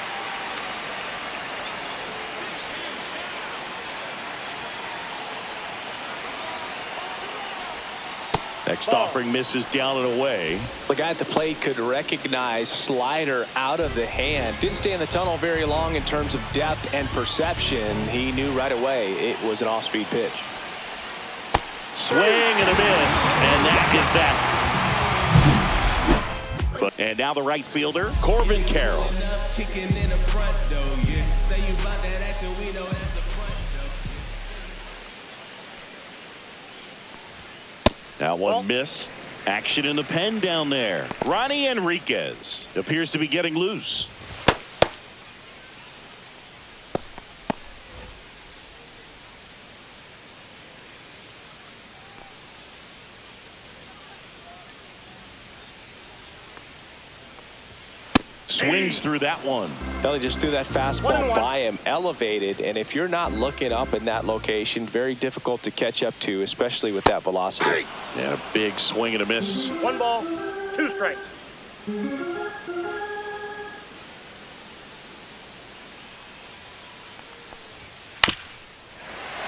Next offering misses down and away. The guy at the plate could recognize slider out of the hand. Didn't stay in the tunnel very long in terms of depth and perception. He knew right away it was an off-speed pitch. Swing and a miss, and that is that. And now the right fielder, Corbin Carroll. That one missed. Action in the pen down there. Ronnie Enriquez appears to be getting loose. Swings through that one. Belly just threw that fastball by him, elevated, and if you're not looking up in that location, very difficult to catch up to, especially with that velocity. And a big swing and a miss. 1 ball, 2 strikes.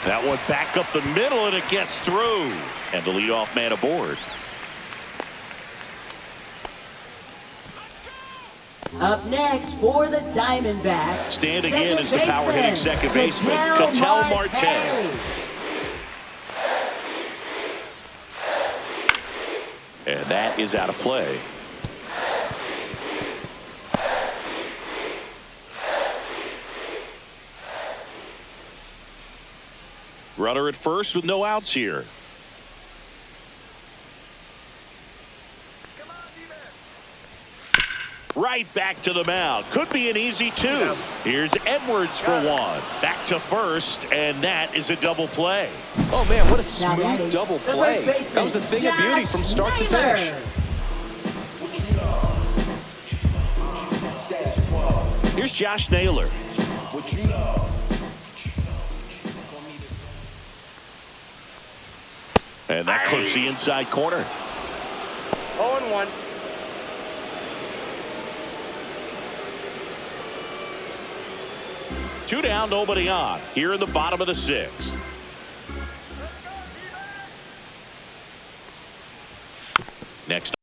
That one back up the middle, and it gets through. And the leadoff man aboard. Up next for the Diamondbacks. Standing in is the power-hitting second baseman, Ketel Marte. And that is out of play. Runner at first with no outs here. Right back to the mound. Could be an easy 2. Here's Edwards for 1. Back to first, and that is a double play. Oh, man, what a smooth double play. That was a thing of beauty from start to finish. Here's Josh Naylor. And that clips the inside corner. 0-1. Two down, nobody on. Here in the bottom of the 6th. Next.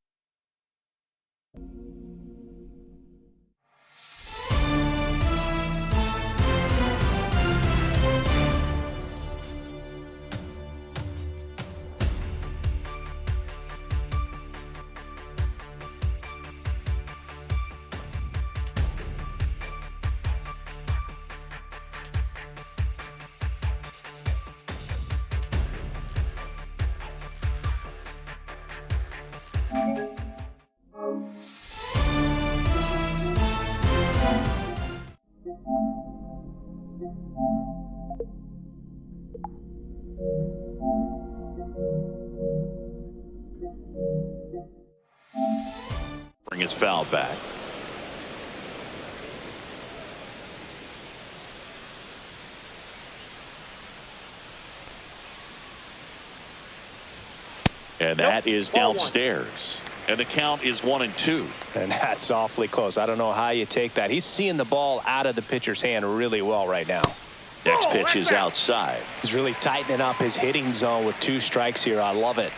Bring his foul back. And that is downstairs. And the count is 1-2. And that's awfully close. I don't know how you take that. He's seeing the ball out of the pitcher's hand really well right now. Next pitch is outside. He's really tightening up his hitting zone with 2 strikes here. I love it.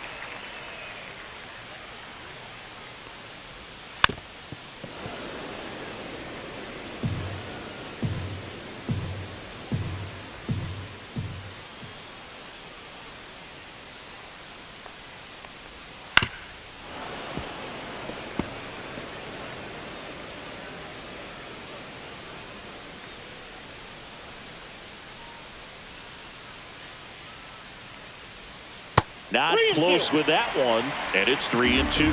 Not close with that one, and it's 3-2.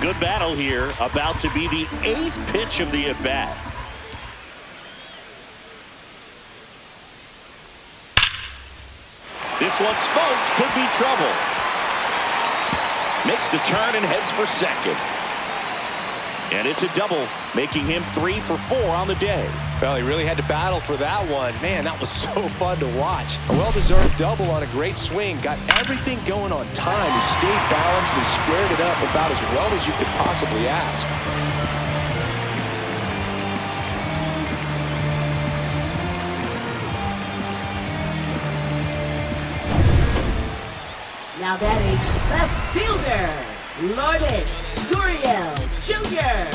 Good battle here, about to be the 8th pitch of the at-bat. This one smoked, could be trouble. Makes the turn and heads for second. And it's a double, making him 3 for 4 on the day. Well, he really had to battle for that one. Man, that was so fun to watch. A well-deserved double on a great swing. Got everything going on time. He stayed balanced and squared it up about as well as you could possibly ask. Now batting left fielder, Lourdes Gurriel Jr.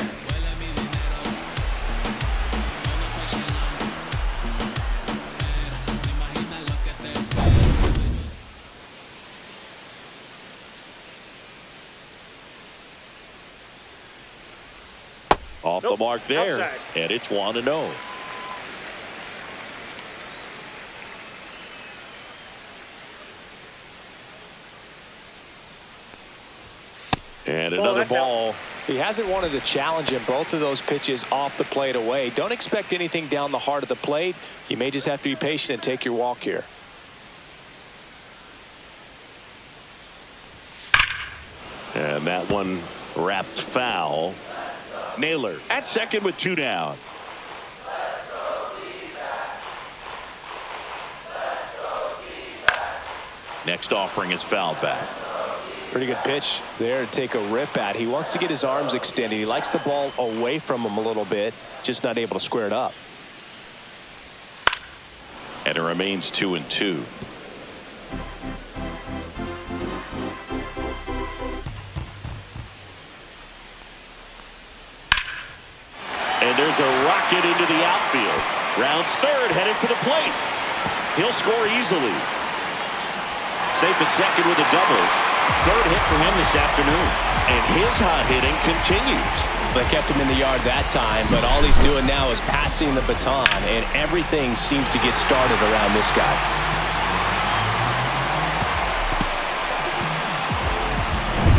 Off the mark there. Outside. And it's 1-0. And another ball. He hasn't wanted to challenge him. Both of those pitches off the plate away. Don't expect anything down the heart of the plate. You may just have to be patient and take your walk here. And that one wrapped foul. Naylor at second with 2 down. Next offering is fouled back. Pretty good pitch there to take a rip at. He wants to get his arms extended. He likes the ball away from him a little bit, just not able to square it up. And it remains 2-2. And there's a rocket into the outfield. Rounds third, headed for the plate. He'll score easily. Safe at second with a double. Third hit for him this afternoon. And his hot hitting continues. They kept him in the yard that time, but all he's doing now is passing the baton, and everything seems to get started around this guy.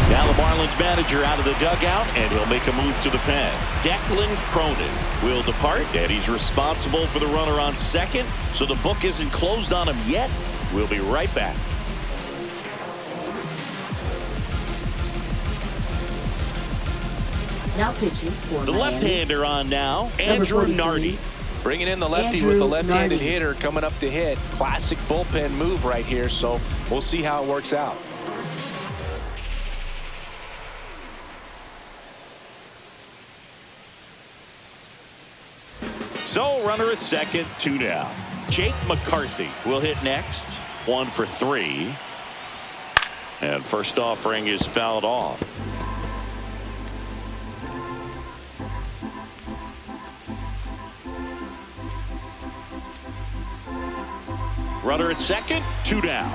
Now the Marlins manager out of the dugout, and he'll make a move to the pen. Declan Cronin will depart, and he's responsible for the runner on second, so the book isn't closed on him yet. We'll be right back. Now pitching for The Miami. left-hander on now, Andrew 43. Nardi. Bringing in the lefty Andrew with the left-handed Nardi. hitter coming up to hit. Classic bullpen move right here, so we'll see how it works out. So runner at second, 2 down. Jake McCarthy will hit next. 1 for 3. And first offering is fouled off. Runner at second, 2 down.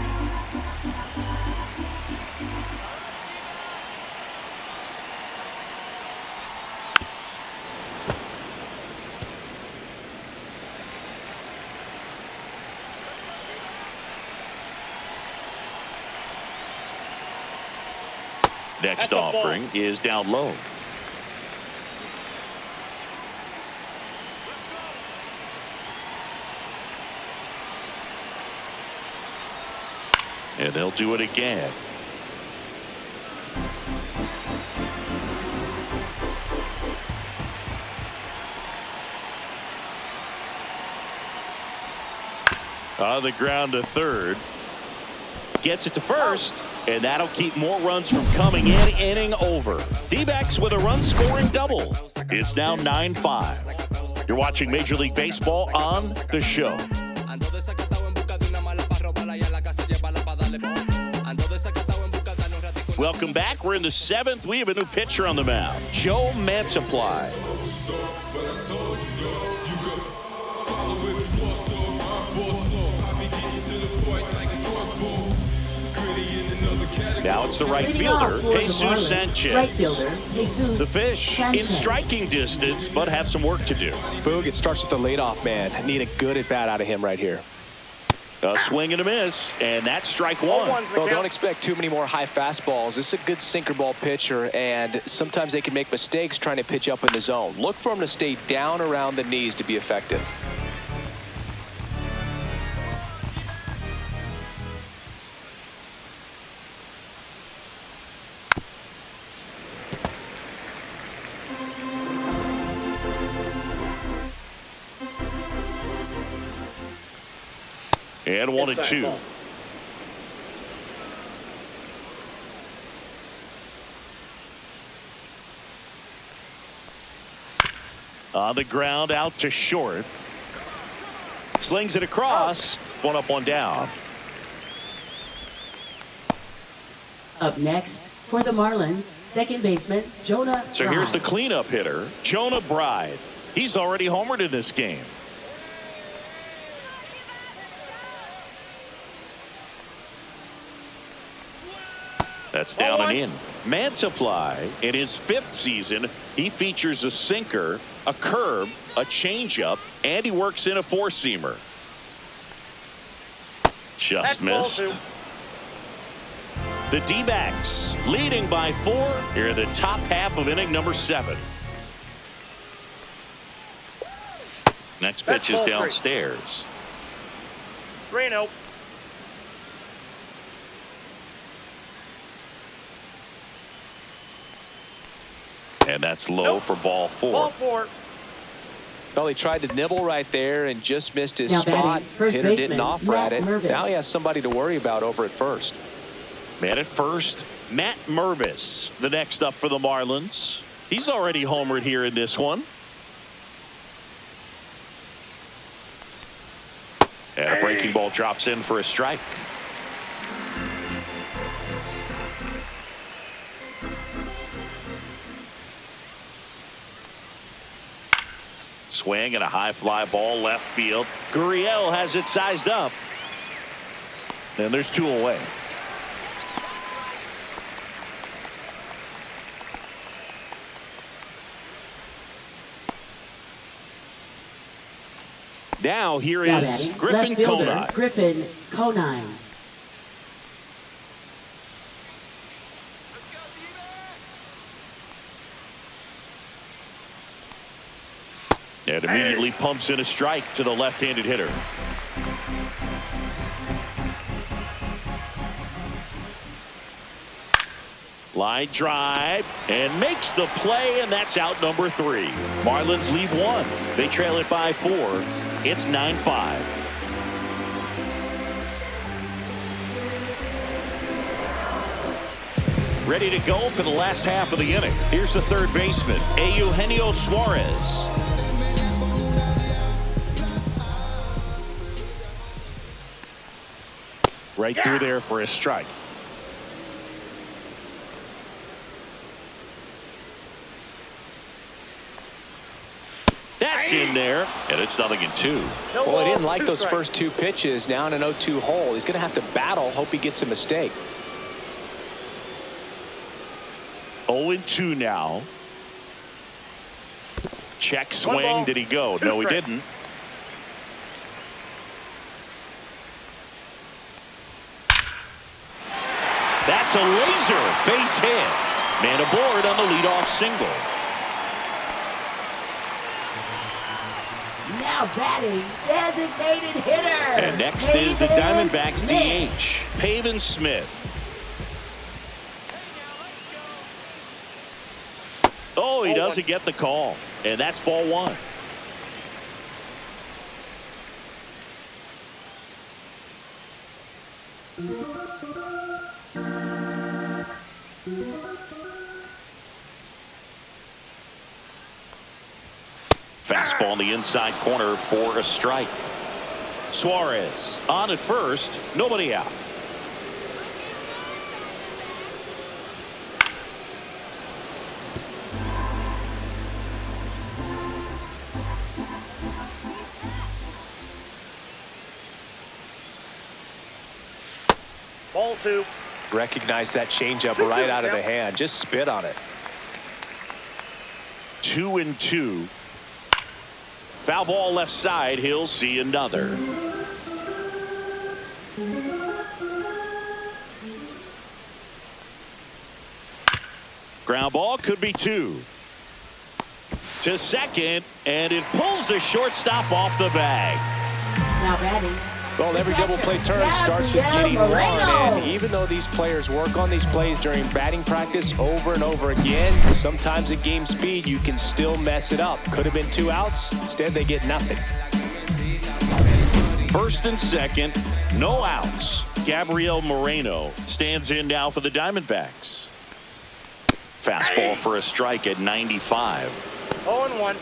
Next offering is down low. And they'll do it again. On the ground to third. Gets it to first. And that'll keep more runs from coming in. Inning over. D-backs with a run-scoring double. It's now 9-5. You're watching Major League Baseball on The Show. Welcome back. We're in the 7th. We have a new pitcher on the mound, Joe Mantiply. Now it's the right Leading off fielder, for the Jesus Marlins, Sanchez. Right fielder, Jesus The fish in Sanchez. striking distance, but have some work to do. Boog, it starts with the leadoff man. Need a good at-bat out of him right here. A swing and a miss, and that's strike 1. Well, don't expect too many more high fastballs. This is a good sinker ball pitcher, and sometimes they can make mistakes trying to pitch up in the zone. Look for him to stay down around the knees to be effective. And 1-2. Ball. On the ground, out to short. Slings it across. 1 up, 1 down. Up next for the Marlins, second baseman Jonah So Bride. here's the cleanup hitter, Jonah Bride. He's already homered in this game. That's down and in. Mantiply, in his 5th season, he features a sinker, a curve, a changeup, and he works in a 4-seamer. Just missed. The D-backs leading by 4 here in the top half of inning number 7. Next pitch is downstairs. 3-0. And that's low for ball 4. Ball 4. Well, he tried to nibble right there and just missed his Now spot. batting, first Hitter didn't baseman, offer at it. Matt Mervis. Now he has somebody to worry about over at first. Man at first, Matt Mervis, the next up for the Marlins. He's already homered here in this one. And a breaking ball drops in for a strike. Swing and a high fly ball left field. Gurriel has it sized up. And there's 2 away. Now here Now is batting, Griffin left fielder, Conine. Griffin Conine. And immediately pumps in a strike to the left-handed hitter. Line drive and makes the play, and that's out number 3. Marlins lead 1. They trail it by 4. It's 9-5. Ready to go for the last half of the inning. Here's the third baseman, Eugenio Suarez. Right through there for a strike. That's in there, and it's 0-2. Well, he didn't like those first 2 pitches. Now in an 0-2 hole. He's going to have to battle. Hope he gets a mistake. 0-2 now. Check swing. Did he go? No, he didn't. That's a laser base hit. Man aboard on the leadoff single. Now batting, designated hitter. And next is the Pavin Diamondbacks Smith. DH, Pavin Smith. Oh, he doesn't get the call. And that's ball 1. Fastball in the inside corner for a strike. Suarez on at first, nobody out. Ball 2. Recognize that changeup right out of the hand. Just spit on it. 2-2. Foul ball left side. He'll see another. Ground ball could be 2. To second, and it pulls the shortstop off the bag. Now batting. Well, every double play turn starts with getting one, and even though these players work on these plays during batting practice over and over again, sometimes at game speed you can still mess it up. Could have been 2 outs. Instead, they get nothing. First and second, no outs. Gabriel Moreno stands in now for the Diamondbacks. Fastball for a strike at 95. 0-1.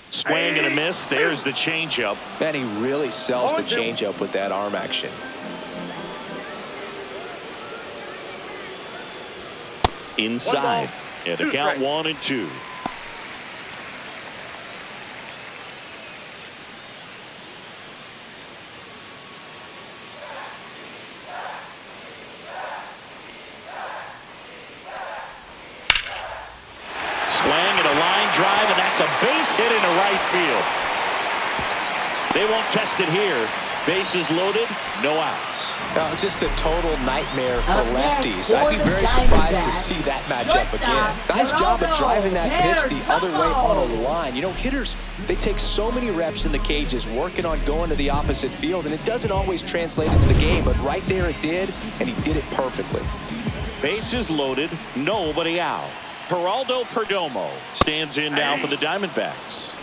Swing and a miss. There's the changeup. And he really sells the changeup with that arm action. inside. And the count 1-2. Swing and a line drive, and that's a base hit into right field. They won't test it here. Bases loaded, no outs. Just a total nightmare for lefties. I'd be very surprised to see that matchup again. Nice job of driving that pitch the other way on a line. You know, hitters, they take so many reps in the cages working on going to the opposite field, and it doesn't always translate into the game, but right there it did, and he did it perfectly. Bases loaded, nobody out. Geraldo Perdomo stands in now for the Diamondbacks.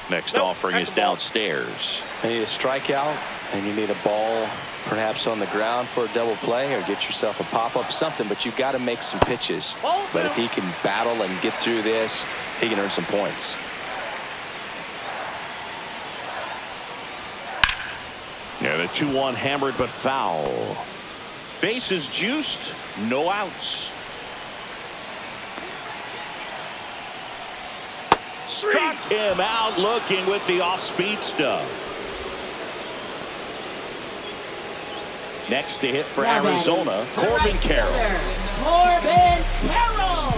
Next offering is downstairs. You need a strikeout, and you need a ball perhaps on the ground for a double play, or get yourself a pop-up, something, but you've got to make some pitches. But if he can battle and get through this, he can earn some points. Yeah, the 2-1 hammered but foul. Bases juiced, no outs. Struck him out looking with the off-speed stuff. Next to hit for Arizona, Corbin Carroll. Corbin Carroll.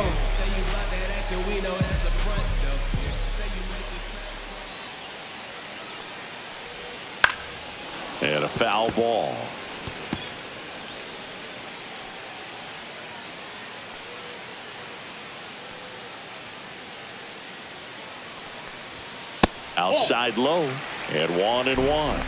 And a foul ball. Outside low, and 1-1.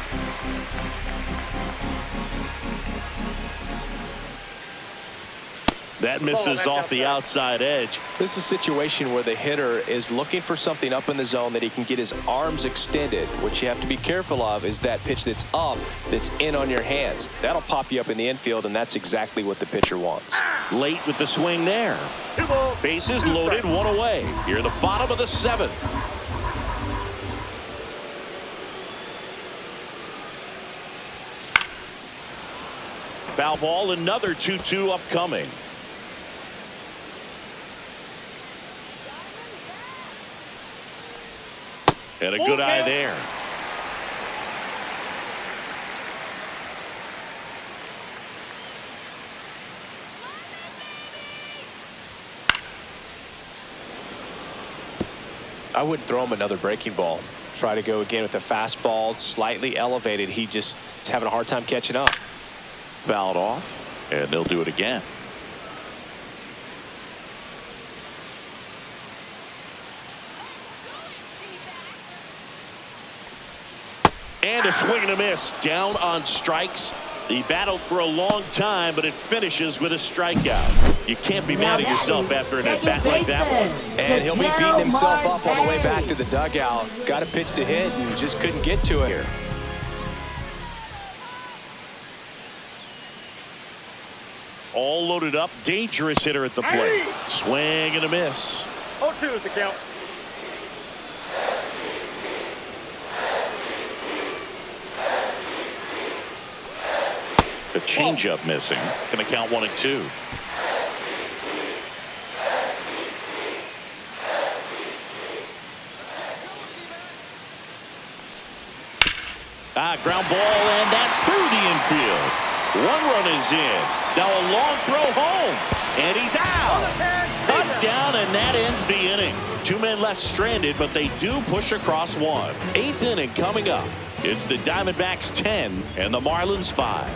That misses off the outside edge. This is a situation where the hitter is looking for something up in the zone that he can get his arms extended. What you have to be careful of is that pitch that's up, that's in on your hands. That'll pop you up in the infield, and that's exactly what the pitcher wants. Late with the swing there. Bases loaded, one away. Here, the bottom of the 7th. Foul ball, another 2-2 upcoming. And a good eye there. I wouldn't throw him another breaking ball. Try to go again with the fastball, slightly elevated. He just is having a hard time catching up. Fouled off, and they'll do it again. And a swing and a miss. Down on strikes. He battled for a long time, but it finishes with a strikeout. You can't be mad at yourself after an at-bat like that one. And he'll be beating himself up on the way back to the dugout. Got a pitch to hit and just couldn't get to it here. All loaded up, dangerous hitter at the plate. Swing and a miss. 0-2 is the count. The changeup missing. Going to count 1-2. Ground ball, and that's through the infield. 1 run is in. Now a long throw home, and he's out. Cut down, and that ends the inning. 2 men left stranded, but they do push across 1. 8th inning coming up. It's the Diamondbacks 10 and the Marlins 5.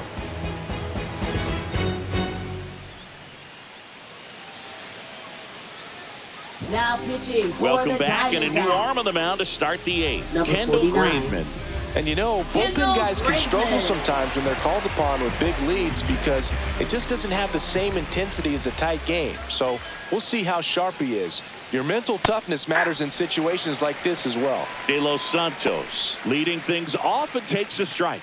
Now pitching. Welcome back, and a new arm on the mound to start the 8th. Number Kendall 49. Graveman. And you know, bullpen guys can struggle sometimes when they're called upon with big leads because it just doesn't have the same intensity as a tight game. So we'll see how sharp he is. Your mental toughness matters in situations like this as well. De Los Santos leading things off and takes a strike.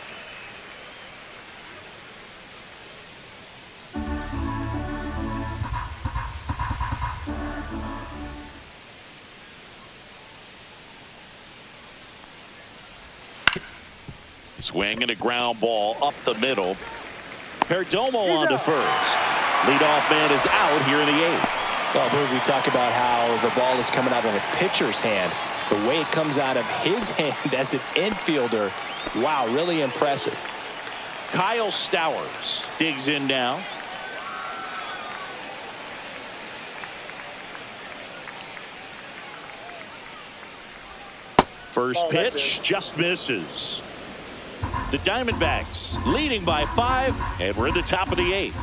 Swing and a ground ball up the middle. Perdomo on to first. Leadoff man is out here in the 8th. Well, Boog, we talk about how the ball is coming out of a pitcher's hand. The way it comes out of his hand as an infielder, wow, really impressive. Kyle Stowers digs in now. First pitch just misses. The Diamondbacks leading by 5, and we're in the top of the 8th.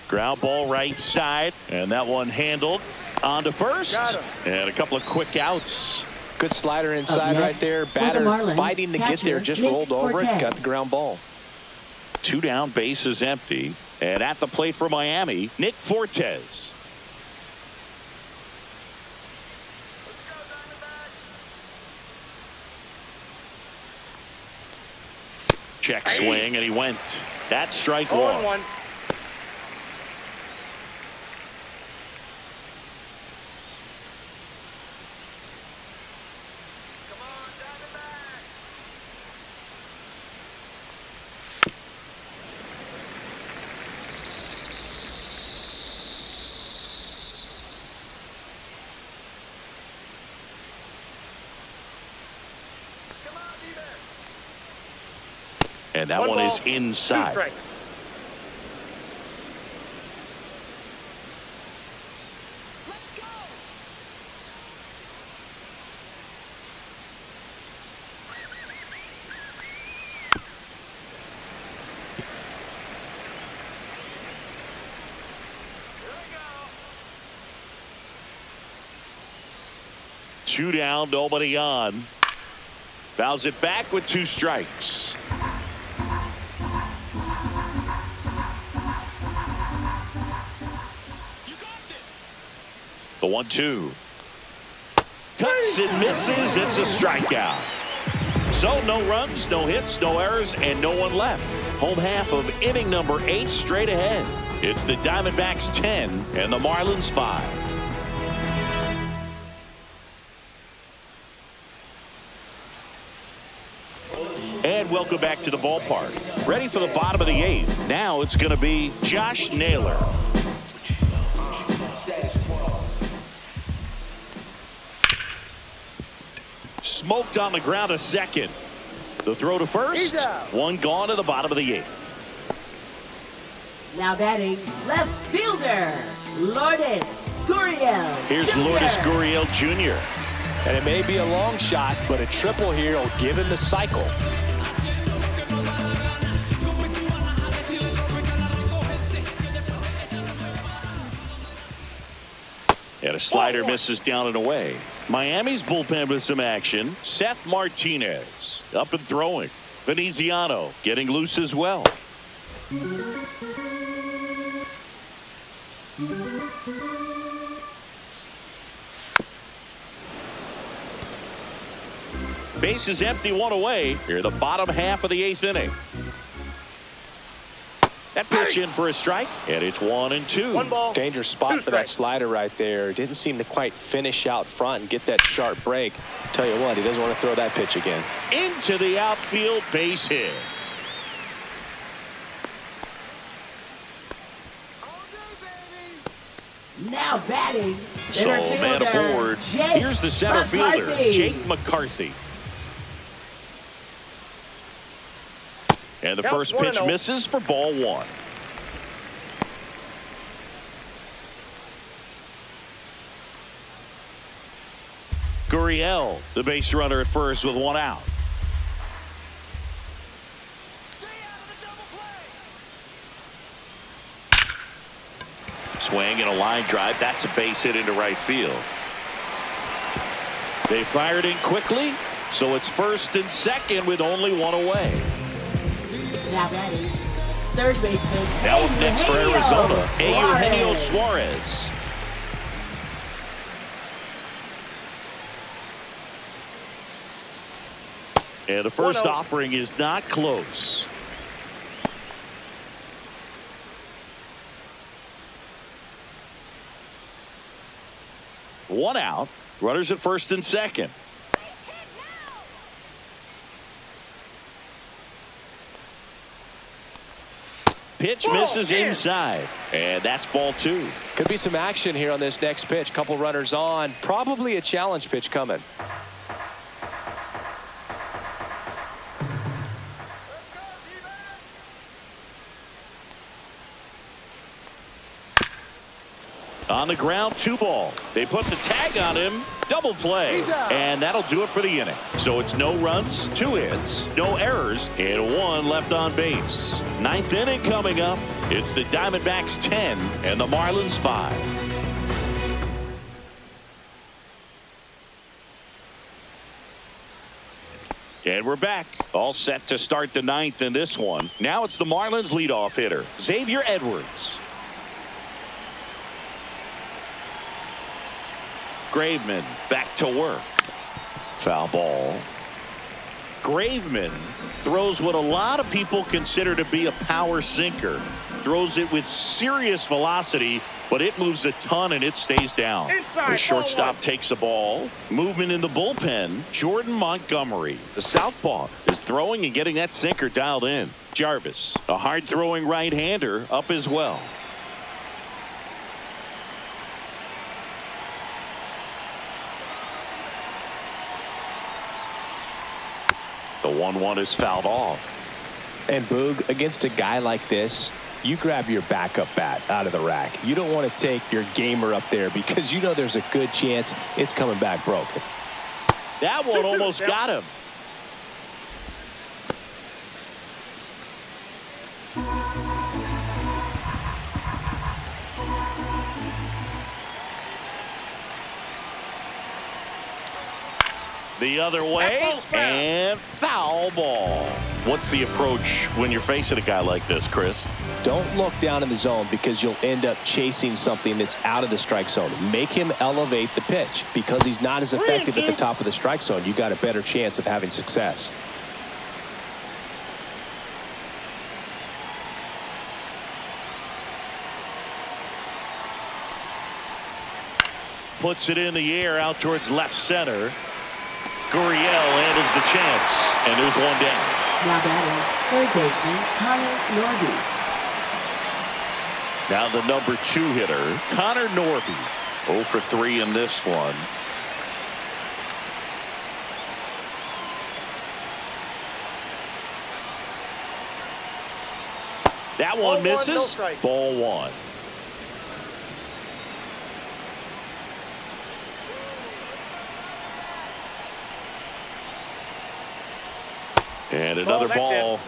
Ground ball right side, and that one handled on to first, and a couple of quick outs. Good slider inside right there. Batter fighting to get there, just rolled over it, got the ground ball. 2 down, bases empty, and at the plate for Miami, Nick Fortes. Check swing, and he went. That's strike 1. And that one is inside. 2 strikes. Two down, nobody on. Fouls it back with 2 strikes. The 1-2. Cuts and misses. It's a strikeout. So no runs, no hits, no errors, and no one left. Home half of inning number 8 straight ahead. It's the Diamondbacks 10 and the Marlins 5. And welcome back to the ballpark. Ready for the bottom of the 8th. Now it's going to be Josh Naylor. Smoked on the ground to second. The throw to first. One gone to the bottom of the 8th. Now batting left fielder, Lourdes Gurriel. Here's Jr. Lourdes Gurriel Jr. And it may be a long shot, but a triple here will give him the cycle. And a slider misses down and away. Miami's bullpen with some action. Seth Martinez up and throwing. Veneziano getting loose as well. Base is empty, 1 away. Here, the bottom half of the 8th inning. That pitch in for a strike, and it's 1-2. 1 ball. Dangerous spot for that slider right there. Didn't seem to quite finish out front and get that sharp break. Tell you what, he doesn't want to throw that pitch again. Into the outfield, base hit. Now batting. So man aboard. Here's the center fielder, Jake McCarthy. And the first pitch misses for ball 1. Gurriel, the base runner at first with 1 out. Swing and a line drive. That's a base hit into right field. They fired in quickly, so it's first and second with only 1 away. Now batting third baseman. Now up next for Arizona, Eugenio Suarez. And the first offering is not close. One out. Runners at first and second. Pitch misses inside, and that's ball 2. Could be some action here on this next pitch. Couple runners on. Probably a challenge pitch coming. On the ground, 2 ball. They put the tag on him. Double play. And that'll do it for the inning. So it's no runs, 2 hits, no errors, and 1 left on base. 9th inning coming up. It's the Diamondbacks 10 and the Marlins 5. And we're back. All set to start the 9th in this one. Now it's the Marlins leadoff hitter, Xavier Edwards. Graveman back to work. Foul ball. Graveman throws what a lot of people consider to be a power sinker. Throws it with serious velocity, but it moves a ton and it stays down. The shortstop takes the ball. Movement in the bullpen. Jordan Montgomery, the southpaw, is throwing and getting that sinker dialed in. Jarvis, a hard-throwing right-hander, up as well. The 1-1 is fouled off. And Boog, against a guy like this, you grab your backup bat out of the rack. You don't want to take your gamer up there because you know there's a good chance it's coming back broken. That one almost got him. The other way, and foul ball. What's the approach when you're facing a guy like this, Chris? Don't look down in the zone because you'll end up chasing something that's out of the strike zone. Make him elevate the pitch. Because he's not as effective at the top of the strike zone, you got a better chance of having success. Puts it in the air out towards left center. Gurriel handles the chance, and there's one down. Now batting, third baseman Connor Norby. Now the number 2 hitter, Connor Norby. 0 for 3 in this one. That one misses. Ball 1. And another ball.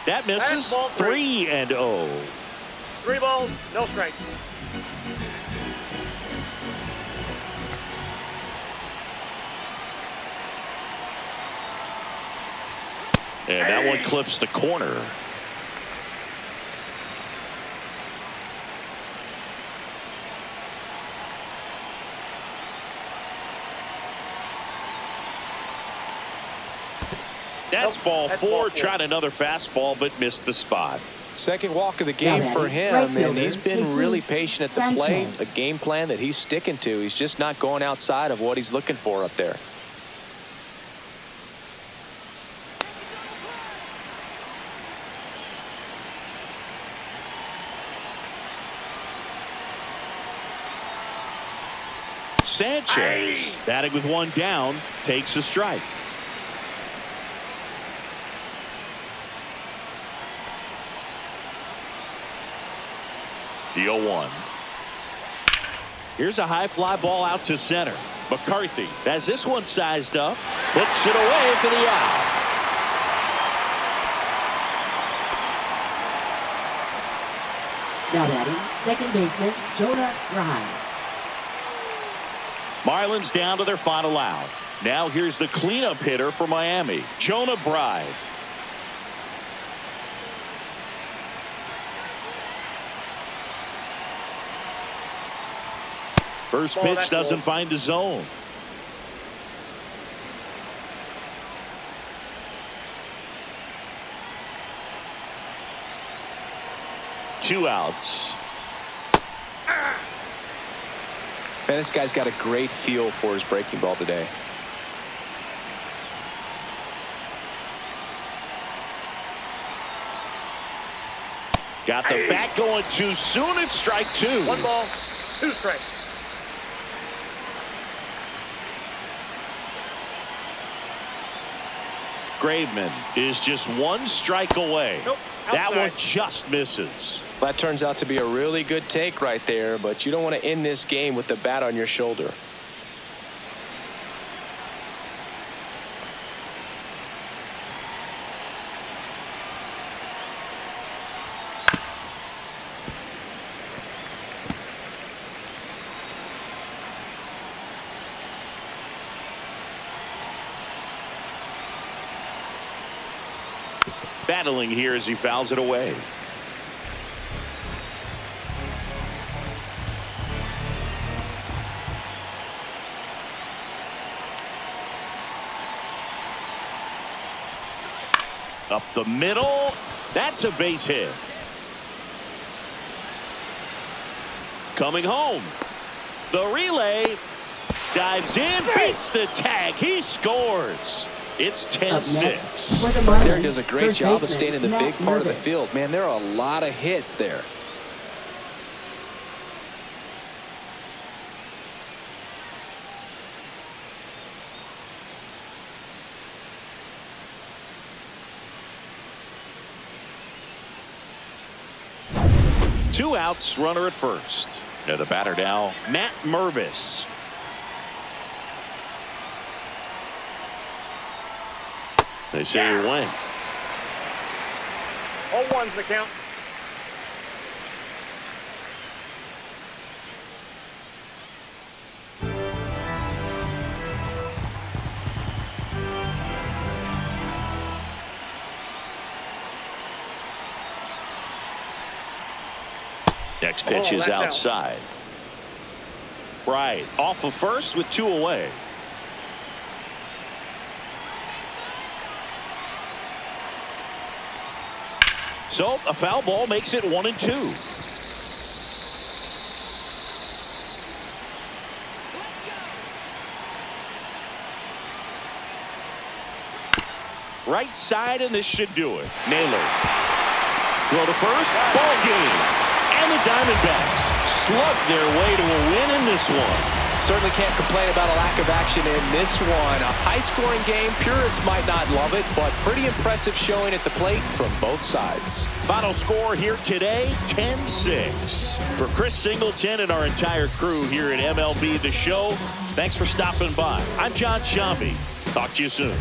That misses. 3-0. 3 balls, no strikes. And that one clips the corner. That's ball 4. Tried another fastball, but missed the spot. Second walk of the game for him, and he's been really patient at the plate. A game plan that he's sticking to. He's just not going outside of what he's looking for up there. Sanchez, batting with 1 down, takes a strike. The 0-1. Here's a high fly ball out to center. McCarthy has this one sized up. Puts it away for the out. Now batting, second baseman Jonah Bride. Marlins down to their final out. Now here's the cleanup hitter for Miami, Jonah Bride. First pitch doesn't find the zone. 2 outs. Man, this guy's got a great feel for his breaking ball today. Got the bat going too soon. It's strike 2. 1 ball, 2 strikes. Graveman is just 1 strike away. Nope, that outside. one just misses. That turns out to be a really good take right there, but you don't want to end this game with the bat on your shoulder. Battling here as he fouls it away. Up the middle. That's a base hit. Coming home. The relay. Dives in. Beats the tag. He scores. It's Up next 10-6. for the Marlins. There does a great first job of baseman, staying in the big part of the McDermott. field. Man, there are a lot of hits there. Two outs, runner at first. And the batter now, Matt Mervis. They say he went. 0-1's the count. Next pitch is that's out. outside. Right off of first with 2 away. So a foul ball makes it 1-2. Right side, and this should do it. Naylor. Throw to first. Ball game. And the Diamondbacks slug their way to a win in this one. Certainly can't complain about a lack of action in this one. A high-scoring game. Purists might not love it, but pretty impressive showing at the plate from both sides. Final score here today, 10-6. For Chris Singleton and our entire crew here at MLB The Show, thanks for stopping by. I'm John Shambi. Talk to you soon.